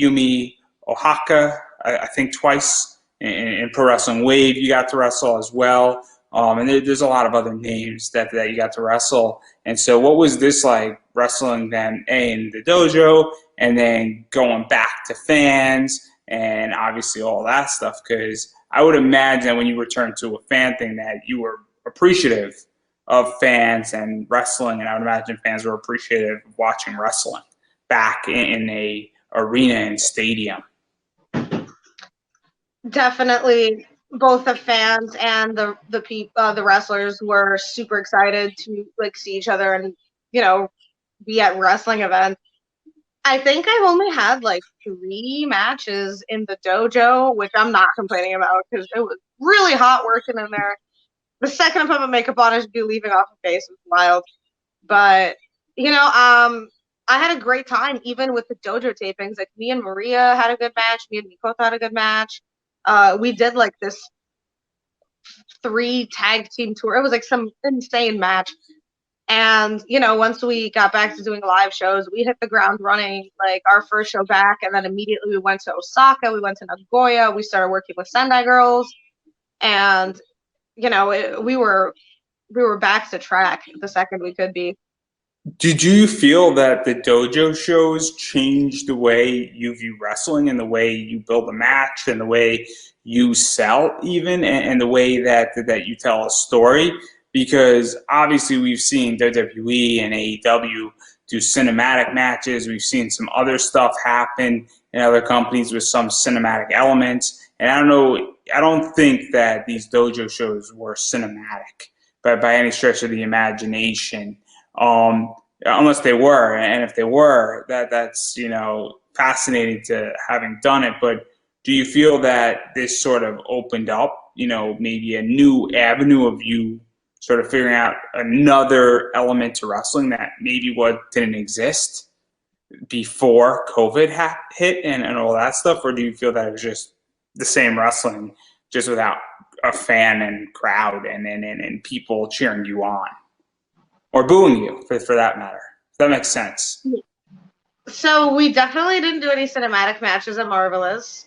Yumi Ohaka, I think twice in Pro Wrestling Wave, you got to wrestle as well. And there's a lot of other names that you got to wrestle. And so, what was this like wrestling then in the dojo, and then going back to fans, and obviously all that stuff? Because I would imagine when you return to a fan thing that you were appreciative of fans and wrestling, and I would imagine fans were appreciative of watching wrestling back in a arena and stadium. Definitely, both the fans and the wrestlers were super excited to like see each other and be at wrestling events. I think I've only had like 3 matches in the dojo, which I'm not complaining about because it was really hot working in there. The second I put my makeup on, I should be leaving off the face. It was wild. But I had a great time even with the dojo tapings. Like me and Maria had a good match. Me and Mikoto had a good match. We did like this 3 tag team tour. It was like some insane match. And once we got back to doing live shows, we hit the ground running. Like our first show back, and then immediately we went to Osaka. We went to Nagoya. We started working with Sendai Girls, and we were back to track the second we could be. Did you feel that the dojo shows changed the way you view wrestling and the way you build a match and the way you sell even and the way that you tell a story? Because obviously we've seen WWE and AEW do cinematic matches. We've seen some other stuff happen in other companies with some cinematic elements. And I don't think that these dojo shows were cinematic by any stretch of the imagination. Unless they were, and if they were, that's fascinating to having done it. But do you feel that this sort of opened up, maybe a new avenue of you sort of figuring out another element to wrestling that maybe what didn't exist before COVID hit and all that stuff, or do you feel that it was just the same wrestling, just without a fan and crowd and people cheering you on? Or booing you, for that matter. If that makes sense. So we definitely didn't do any cinematic matches at Marvelous.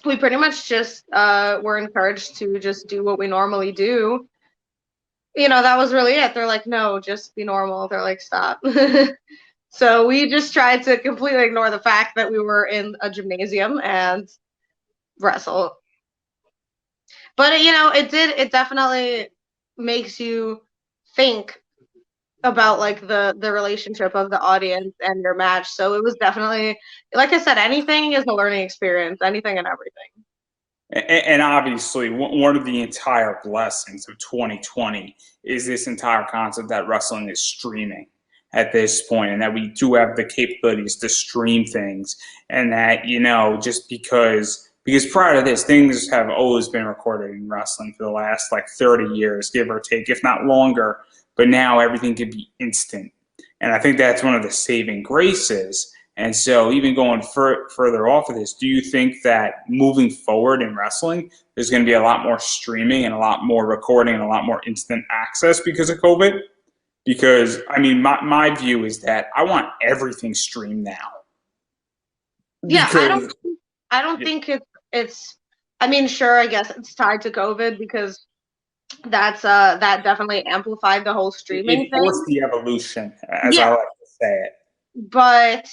We pretty much just were encouraged to just do what we normally do. That was really it. They're like, no, just be normal. They're like, stop. So we just tried to completely ignore the fact that we were in a gymnasium and wrestle. But it definitely makes you think about like the relationship of the audience and your match. So it was definitely, like I said, anything is a learning experience, anything and everything. And obviously, one of the entire blessings of 2020 is this entire concept that wrestling is streaming at this point, and that we do have the capabilities to stream things, and that just because prior to this, things have always been recorded in wrestling for the last like 30 years, give or take, if not longer. But now everything can be instant. And I think that's one of the saving graces. And so even going further off of this, do you think that moving forward in wrestling, there's going to be a lot more streaming and a lot more recording and a lot more instant access because of COVID? Because, I mean, my view is that I want everything streamed now. Yeah, I don't think it's, I mean, sure, I guess it's tied to COVID because that definitely amplified the whole streaming it forced thing. the evolution, as I like to say it. But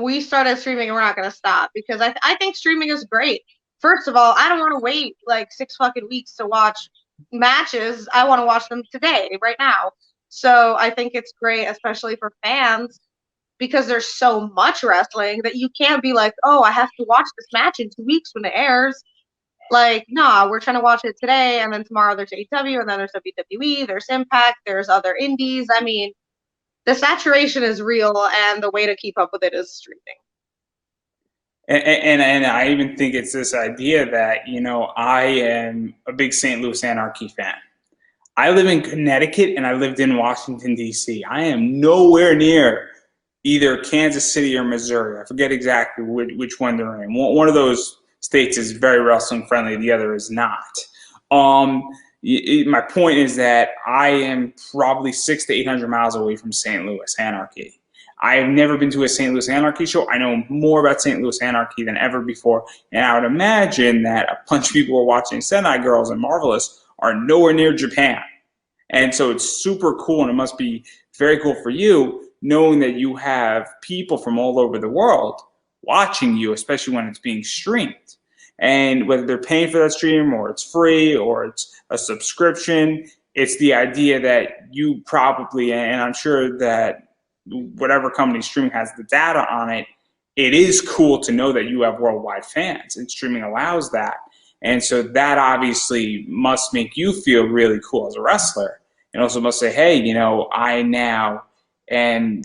we started streaming and we're not going to stop because I think streaming is great. First of all, I don't want to wait like 6 fucking weeks to watch matches. I want to watch them today, right now. So I think it's great, especially for fans, because there's so much wrestling that you can't be like, oh, I have to watch this match in 2 weeks when it airs. Like, nah, we're trying to watch it today, and then tomorrow there's AEW, and then there's WWE, there's Impact, there's other indies. I mean, the saturation is real, and the way to keep up with it is streaming. And I even think it's this idea that, I am a big St. Louis Anarchy fan. I live in Connecticut and I lived in Washington, D.C. I am nowhere near either Kansas City or Missouri. I forget exactly which one they're in. One of those states is very wrestling friendly, the other is not. Um, my point is that I am probably 600 to 800 miles away from St. Louis Anarchy. I've never been to a St. Louis Anarchy show. I know more about St. Louis Anarchy than ever before, and I would imagine that a bunch of people who are watching Sentai Girls and Marvelous are nowhere near Japan. And so it's super cool, and it must be very cool for you knowing that you have people from all over the world watching you, especially when it's being streamed. And whether they're paying for that stream or it's free or it's a subscription, it's the idea that you probably, and I'm sure that whatever company streaming has the data on it, it is cool to know that you have worldwide fans, and streaming allows that. And so that obviously must make you feel really cool as a wrestler. And also must say, hey, I now am,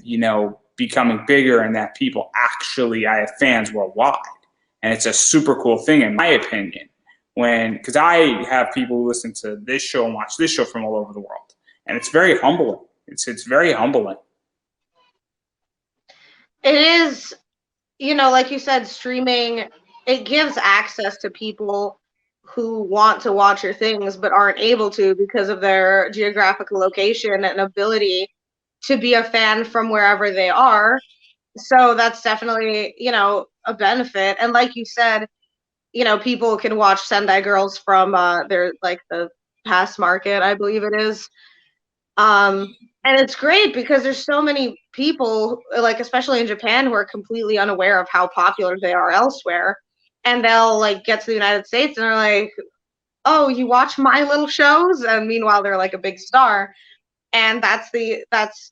becoming bigger, and that people actually, I have fans worldwide. And it's a super cool thing, in my opinion, because I have people who listen to this show and watch this show from all over the world. And it's very humbling. It's very humbling. It is, like you said, streaming, it gives access to people who want to watch your things but aren't able to because of their geographical location and ability to be a fan from wherever they are. So that's definitely, a benefit. And like you said, people can watch Sendai Girls from their the past market, I believe it is. And it's great because there's so many people, especially in Japan, who are completely unaware of how popular they are elsewhere. And they'll get to the United States and they're like, oh, you watch my little shows? And meanwhile, they're a big star. And that's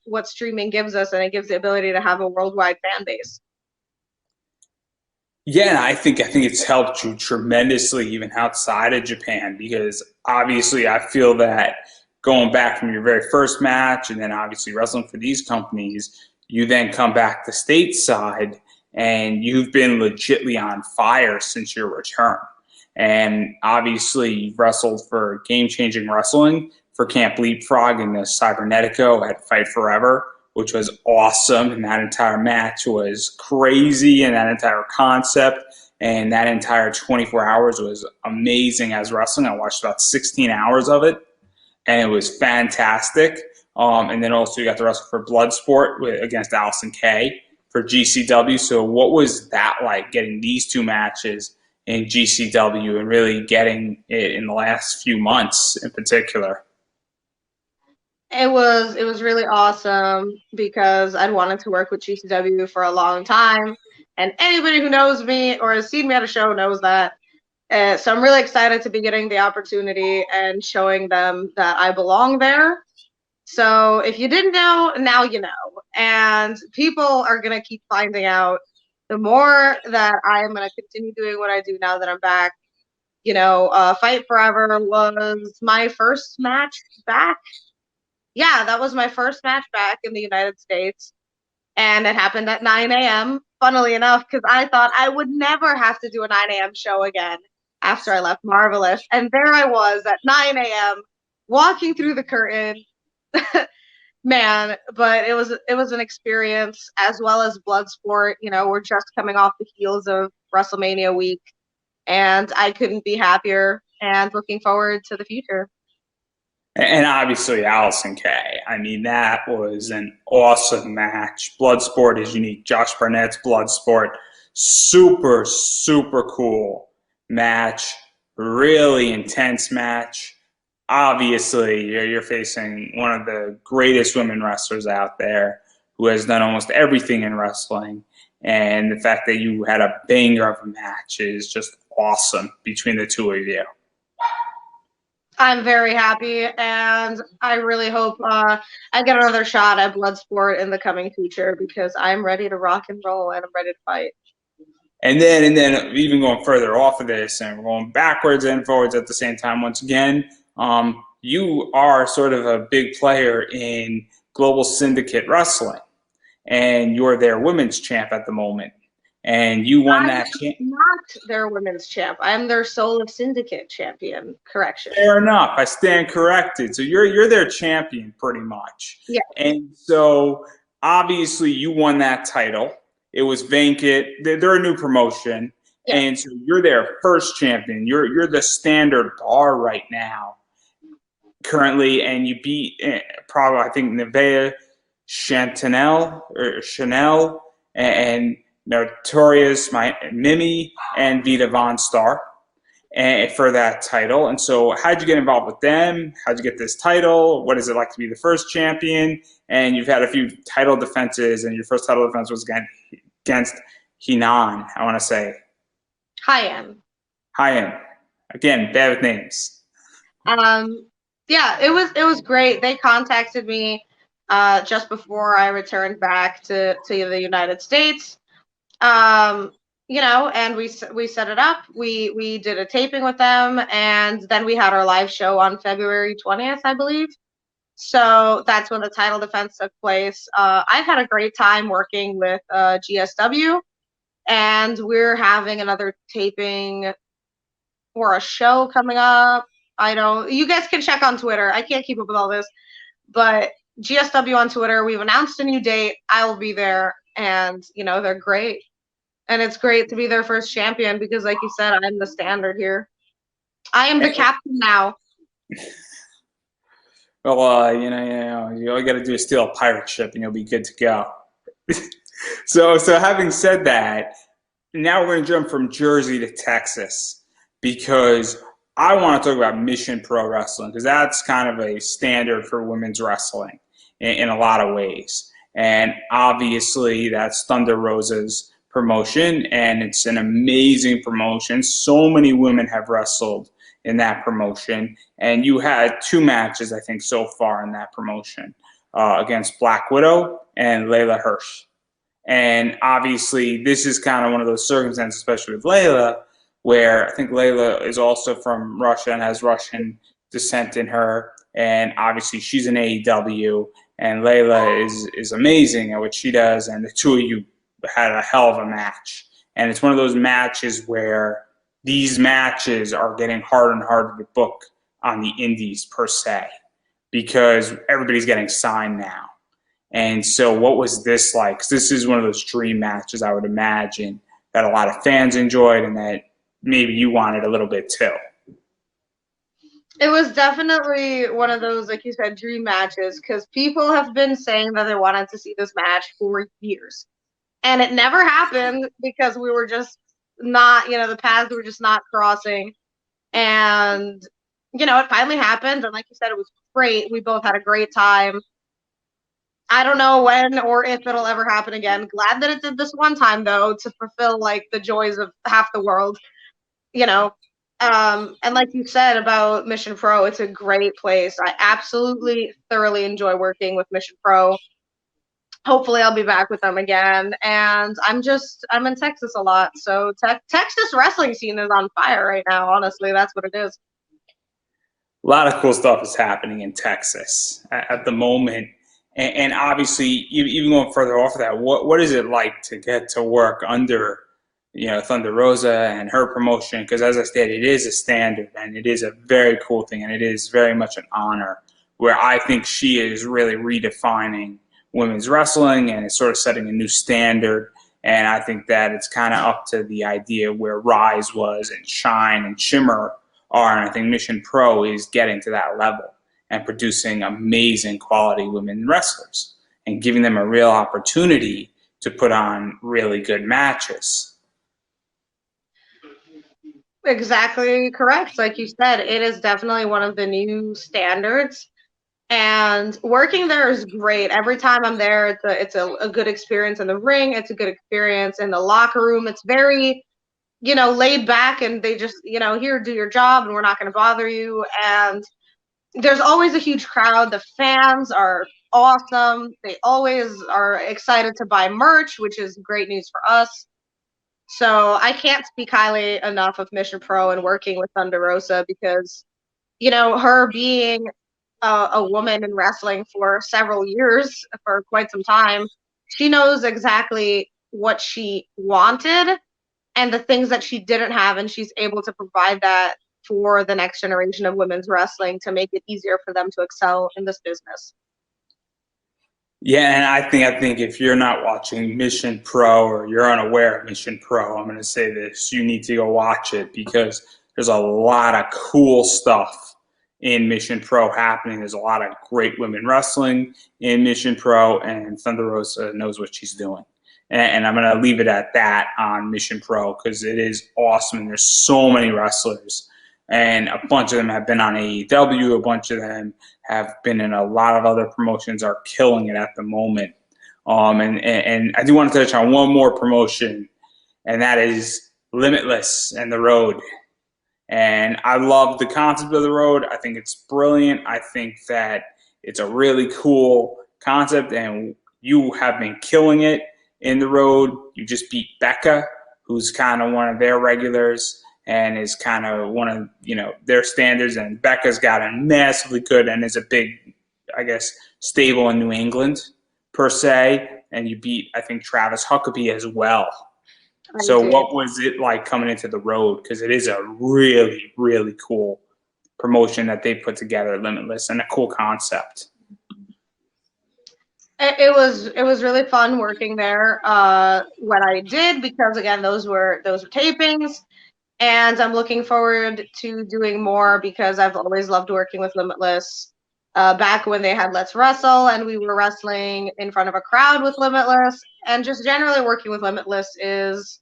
what streaming gives us, and it gives the ability to have a worldwide fan base. Yeah, I think it's helped you tremendously even outside of Japan, because obviously I feel that going back from your very first match and then obviously wrestling for these companies, you then come back to stateside and you've been legitly on fire since your return. And obviously you've wrestled for Game Changing Wrestling, for Camp Leapfrog, and the Cybernetico at Fight Forever, which was awesome. And that entire match was crazy, and that entire concept and that entire 24 hours was amazing as wrestling. I watched about 16 hours of it, and it was fantastic. And then also you got to wrestle for Bloodsport against Allison Kay for GCW. So what was that like, getting these two matches in GCW and really getting it in the last few months in particular? It was really awesome because I'd wanted to work with GCW for a long time, and anybody who knows me or has seen me at a show knows that. So I'm really excited to be getting the opportunity and showing them that I belong there. So if you didn't know, now you know. And people are going to keep finding out the more that I am going to continue doing what I do now that I'm back. Fight Forever was my first match back. Yeah, that was my first match back in the United States. And it happened at 9 a.m., funnily enough, because I thought I would never have to do a 9 a.m. show again after I left Marvelous. And there I was at 9 a.m. walking through the curtain. Man, but it was an experience, as well as Bloodsport. We're just coming off the heels of WrestleMania week, and I couldn't be happier and looking forward to the future. And obviously Allison Kay. I mean, that was an awesome match. Bloodsport is unique. Josh Barnett's Bloodsport, super, super cool match. Really intense match. Obviously, you're facing one of the greatest women wrestlers out there, who has done almost everything in wrestling. And the fact that you had a banger of a match is just awesome between the two of you. I'm very happy, and I really hope I get another shot at Bloodsport in the coming future, because I'm ready to rock and roll and I'm ready to fight. And then even going further off of this, and we're going backwards and forwards at the same time once again, you are sort of a big player in Global Syndicate Wrestling, and you're their women's champ at the moment. and you won I'm that. not their women's champ. I'm their Soul of Syndicate champion. Correction. Fair enough. I stand corrected. So you're their champion pretty much. Yeah. And so obviously you won that title. It was vacant. They're a new promotion. Yeah. And so you're their first champion. You're the standard bar right now currently, and you beat probably I think Nevaeh Chanel and Notorious Mimi and Vita Von Star and for that title. And so, how'd you get involved with them? How'd you get this title? What is it like to be the first champion? And you've had a few title defenses, and your first title defense was against Hinan. I want to say Hyen. Again, bad with names. Yeah, it was great. They contacted me just before I returned back to the United States. And we set it up. We did a taping with them, and then we had our live show on February 20th, I believe. So that's when the title defense took place. I've had a great time working with GSW, and we're having another taping or a show coming up. You guys can check on Twitter. I can't keep up with all this, but GSW on Twitter, we've announced a new date. I will be there, and they're great. And it's great to be their first champion because, like you said, I'm the standard here. I am the captain now. Well, all you got to do is steal a pirate ship, and you'll be good to go. So having said that, now we're going to jump from Jersey to Texas because I want to talk about Mission Pro Wrestling because that's kind of a standard for women's wrestling in a lot of ways. And obviously, that's Thunder Rosa's promotion, and it's an amazing promotion. So many women have wrestled in that promotion, and you had 2 matches, I think, so far in that promotion against Black Widow and Layla Hirsch. And obviously, this is kind of one of those circumstances, especially with Layla, where I think Layla is also from Russia and has Russian descent in her, and obviously she's in AEW, and Layla is amazing at what she does, and the two of you had a hell of a match. And it's one of those matches where these matches are getting harder and harder to book on the indies per se because everybody's getting signed now. And so what was this like? 'Cause this is one of those dream matches I would imagine that a lot of fans enjoyed and that maybe you wanted a little bit too. It was definitely one of those, like you said, dream matches because people have been saying that they wanted to see this match for years. And it never happened because we were just not, the paths were just not crossing. And, it finally happened. And like you said, it was great. We both had a great time. I don't know when or if it'll ever happen again. Glad that it did this one time, though, to fulfill, like, the joys of half the world, And like you said about Mission Pro, it's a great place. I absolutely thoroughly enjoy working with Mission Pro. Hopefully I'll be back with them again. And I'm in Texas a lot. So Texas wrestling scene is on fire right now. Honestly, that's what it is. A lot of cool stuff is happening in Texas at the moment. And obviously, even going further off of that, what is it like to get to work under, Thunder Rosa and her promotion? Because as I stated, it is a standard and it is a very cool thing and it is very much an honor where I think she is really redefining women's wrestling and it's sort of setting a new standard. And I think that it's kind of up to the idea where Rise was and Shine and Shimmer are. And I think Mission Pro is getting to that level and producing amazing quality women wrestlers and giving them a real opportunity to put on really good matches. Exactly correct. Like you said, it is definitely one of the new standards. And working there is great. Every time I'm there, it's a good experience in the ring. It's a good experience in the locker room. It's very, laid back and they just, here, do your job and we're not going to bother you. And there's always a huge crowd. The fans are awesome. They always are excited to buy merch, which is great news for us. So I can't speak highly enough of Mission Pro and working with Thunder Rosa because, her being a woman in wrestling for several years, for quite some time, she knows exactly what she wanted and the things that she didn't have, and she's able to provide that for the next generation of women's wrestling to make it easier for them to excel in this business. Yeah, and I think if you're not watching Mission Pro or you're unaware of Mission Pro, I'm going to say this: you need to go watch it because there's a lot of cool stuff in Mission Pro happening. There's a lot of great women wrestling in Mission Pro, and Thunder Rosa knows what she's doing. And I'm going to leave it at that on Mission Pro because it is awesome. And there's so many wrestlers, and a bunch of them have been on AEW. A bunch of them have been in a lot of other promotions, are killing it at the moment. And I do want to touch on one more promotion, and that is Limitless and the Road. And I love the concept of the Road. I think it's brilliant. I think that it's a really cool concept, and you have been killing it in the Road. You just beat Becca, who's kind of one of their regulars and is kind of one of, their standards. And Becca's gotten massively good and is a big, I guess, stable in New England per se. And you beat, I think, Travis Huckabee as well. So what was it like coming into the Road? Because it is a really, really cool promotion that they put together, Limitless, and a cool concept. It was really fun working there when I did, because again, those were tapings. And I'm looking forward to doing more because I've always loved working with Limitless. Back when they had Let's Wrestle and we were wrestling in front of a crowd with Limitless, and just generally working with Limitless is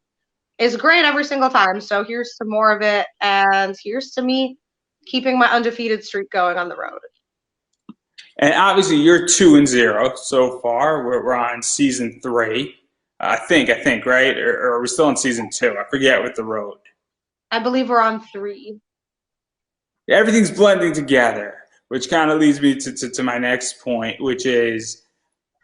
great every single time. So here's to more of it, and here's to me keeping my undefeated streak going on the road. And obviously you're 2-0 so far. We're on season 3. I think, right? Or are we still on season 2? I forget with the Road. I believe we're on 3. Everything's blending together, which kind of leads me to my next point, which is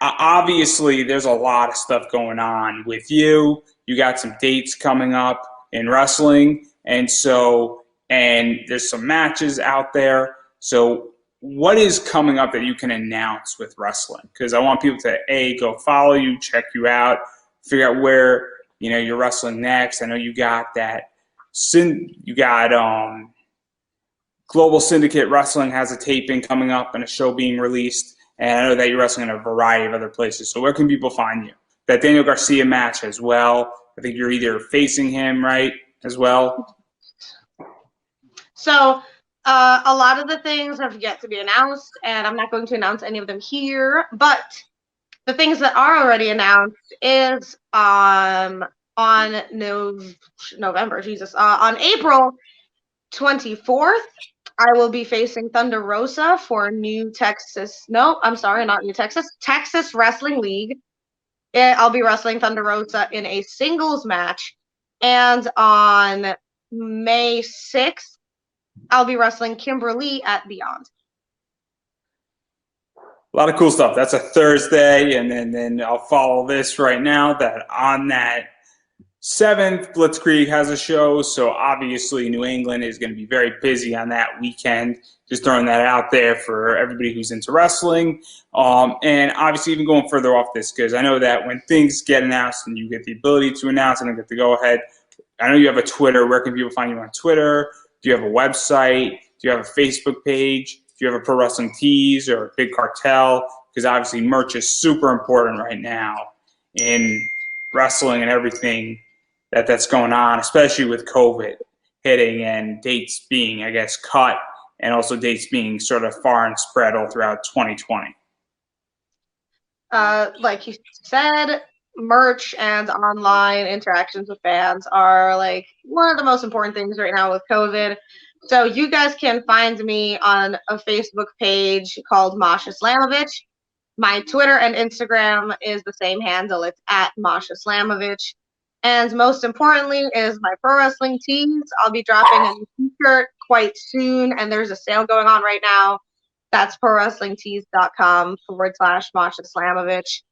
obviously there's a lot of stuff going on with you. You got some dates coming up in wrestling, and there's some matches out there. So what is coming up that you can announce with wrestling? Because I want people to go follow you, check you out, figure out where you're wrestling next. I know you got that. Global Syndicate Wrestling has a taping coming up and a show being released, and I know that you're wrestling in a variety of other places. So where can people find you? That Daniel Garcia match as well. I think you're either facing him, right, as well? So a lot of the things have yet to be announced, and I'm not going to announce any of them here. But the things that are already announced is on April 24th, I will be facing Thunder Rosa for Texas Wrestling League. I'll be wrestling Thunder Rosa in a singles match. And on May 6th, I'll be wrestling Kimberly at Beyond. A lot of cool stuff. That's a Thursday, and then I'll follow this right now that on that 7th, Blitzkrieg has a show, so obviously New England is going to be very busy on that weekend. Just throwing that out there for everybody who's into wrestling. And obviously even going further off this, because I know that when things get announced and you get the ability to announce and get the go-ahead, I know you have a Twitter. Where can people find you on Twitter? Do you have a website? Do you have a Facebook page? Do you have a Pro Wrestling Tees or a Big Cartel? Because obviously merch is super important right now in wrestling and everything that's going on, especially with COVID hitting and dates being, I guess, cut, and also dates being sort of far and spread all throughout 2020. Like you said, merch and online interactions with fans are like one of the most important things right now with COVID. So you guys can find me on a Facebook page called Masha Slamovich. My Twitter and Instagram is the same handle. It's at Masha Slamovich. And most importantly is my pro wrestling tees. I'll be dropping a new t-shirt quite soon, and there's a sale going on right now. That's prowrestlingtees.com/Masha Slamovich.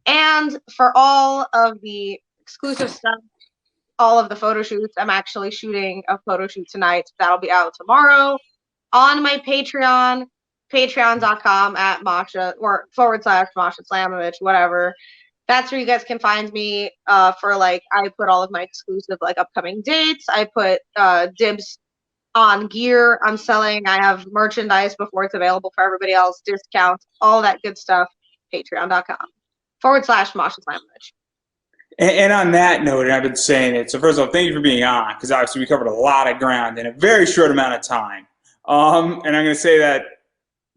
And for all of the exclusive stuff, all of the photo shoots, I'm actually shooting a photo shoot tonight. That'll be out tomorrow on my Patreon, patreon.com /Masha Slamovich, whatever. that's where you guys can find me for like, I put all of my exclusive like upcoming dates. I put dibs on gear I'm selling. I have merchandise before it's available for everybody else, discounts, all that good stuff. Patreon.com/Masha Slamovich. And on that note, and I've been saying it, so first of all, thank you for being on, because obviously we covered a lot of ground in a very short amount of time. And I'm going to say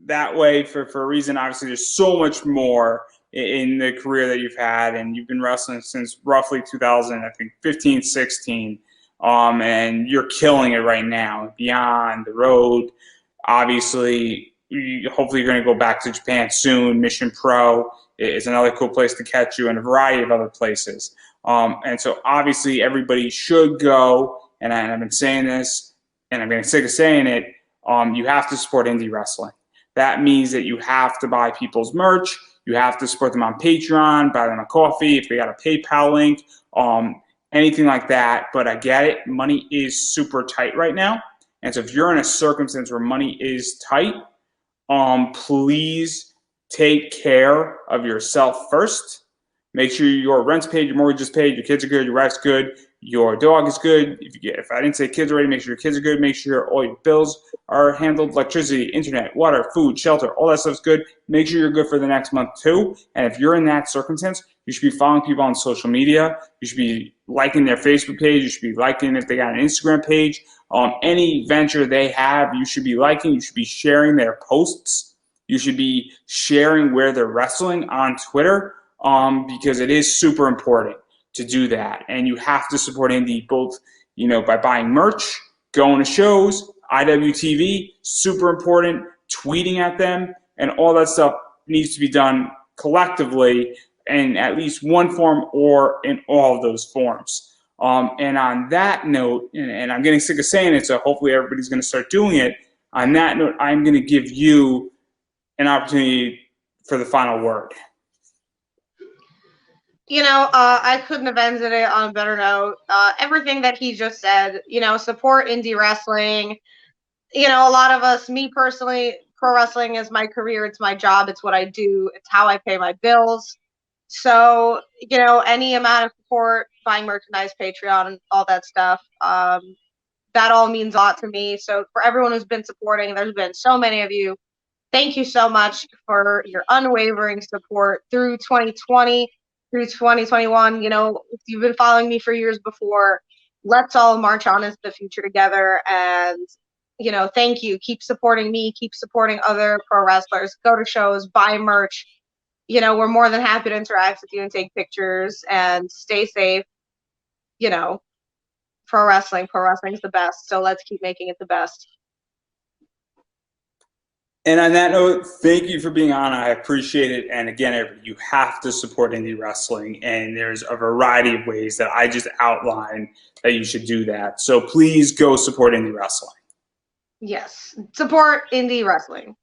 that way for a reason. Obviously, there's so much more in the career that you've had, and you've been wrestling since roughly 2000, I think 15, 16, and you're killing it right now. Beyond the road, obviously, hopefully you're going to go back to Japan soon. Mission Pro is another cool place to catch you, and a variety of other places. And so obviously everybody should go, and I've been saying this, and I'm getting sick of saying it, you have to support indie wrestling. That means that you have to buy people's merch. You have to support them on Patreon, buy them a coffee, if they got a PayPal link, anything like that. But I get it. Money is super tight right now. And so if you're in a circumstance where money is tight, please take care of yourself first. Make sure your rent's paid, your mortgage is paid, your kids are good, your wife's good, your dog is good. If I didn't say kids already, make sure your kids are good. Make sure all your bills are handled. Electricity, internet, water, food, shelter, all that stuff's good. Make sure you're good for the next month too. And if you're in that circumstance, you should be following people on social media. You should be liking their Facebook page. You should be liking if they got an Instagram page. Any venture they have, you should be liking. You should be sharing their posts. You should be sharing where they're wrestling on Twitter, because it is super important to do that. And you have to support indie both, by buying merch, going to shows, IWTV, super important, tweeting at them, and all that stuff needs to be done collectively in at least one form or in all of those forms. And on that note, and I'm getting sick of saying it, so hopefully everybody's going to start doing it. On that note, I'm going to give you an opportunity for the final word. I couldn't have ended it on a better note. Everything that he just said, support indie wrestling. A lot of us, me personally, pro wrestling is my career. It's my job. It's what I do. It's how I pay my bills. So, any amount of support, buying merchandise, Patreon, all that stuff, that all means a lot to me. So for everyone who's been supporting, there's been so many of you. Thank you so much for your unwavering support through 2020, through 2021. If you've been following me for years before, let's all march on into the future together. And, thank you. Keep supporting me. Keep supporting other pro wrestlers. Go to shows, buy merch. We're more than happy to interact with you and take pictures, and stay safe. Pro wrestling is the best. So let's keep making it the best. And on that note, thank you for being on. I appreciate it. And again, you have to support indie wrestling. And there's a variety of ways that I just outlined that you should do that. So please go support indie wrestling. Yes, support indie wrestling.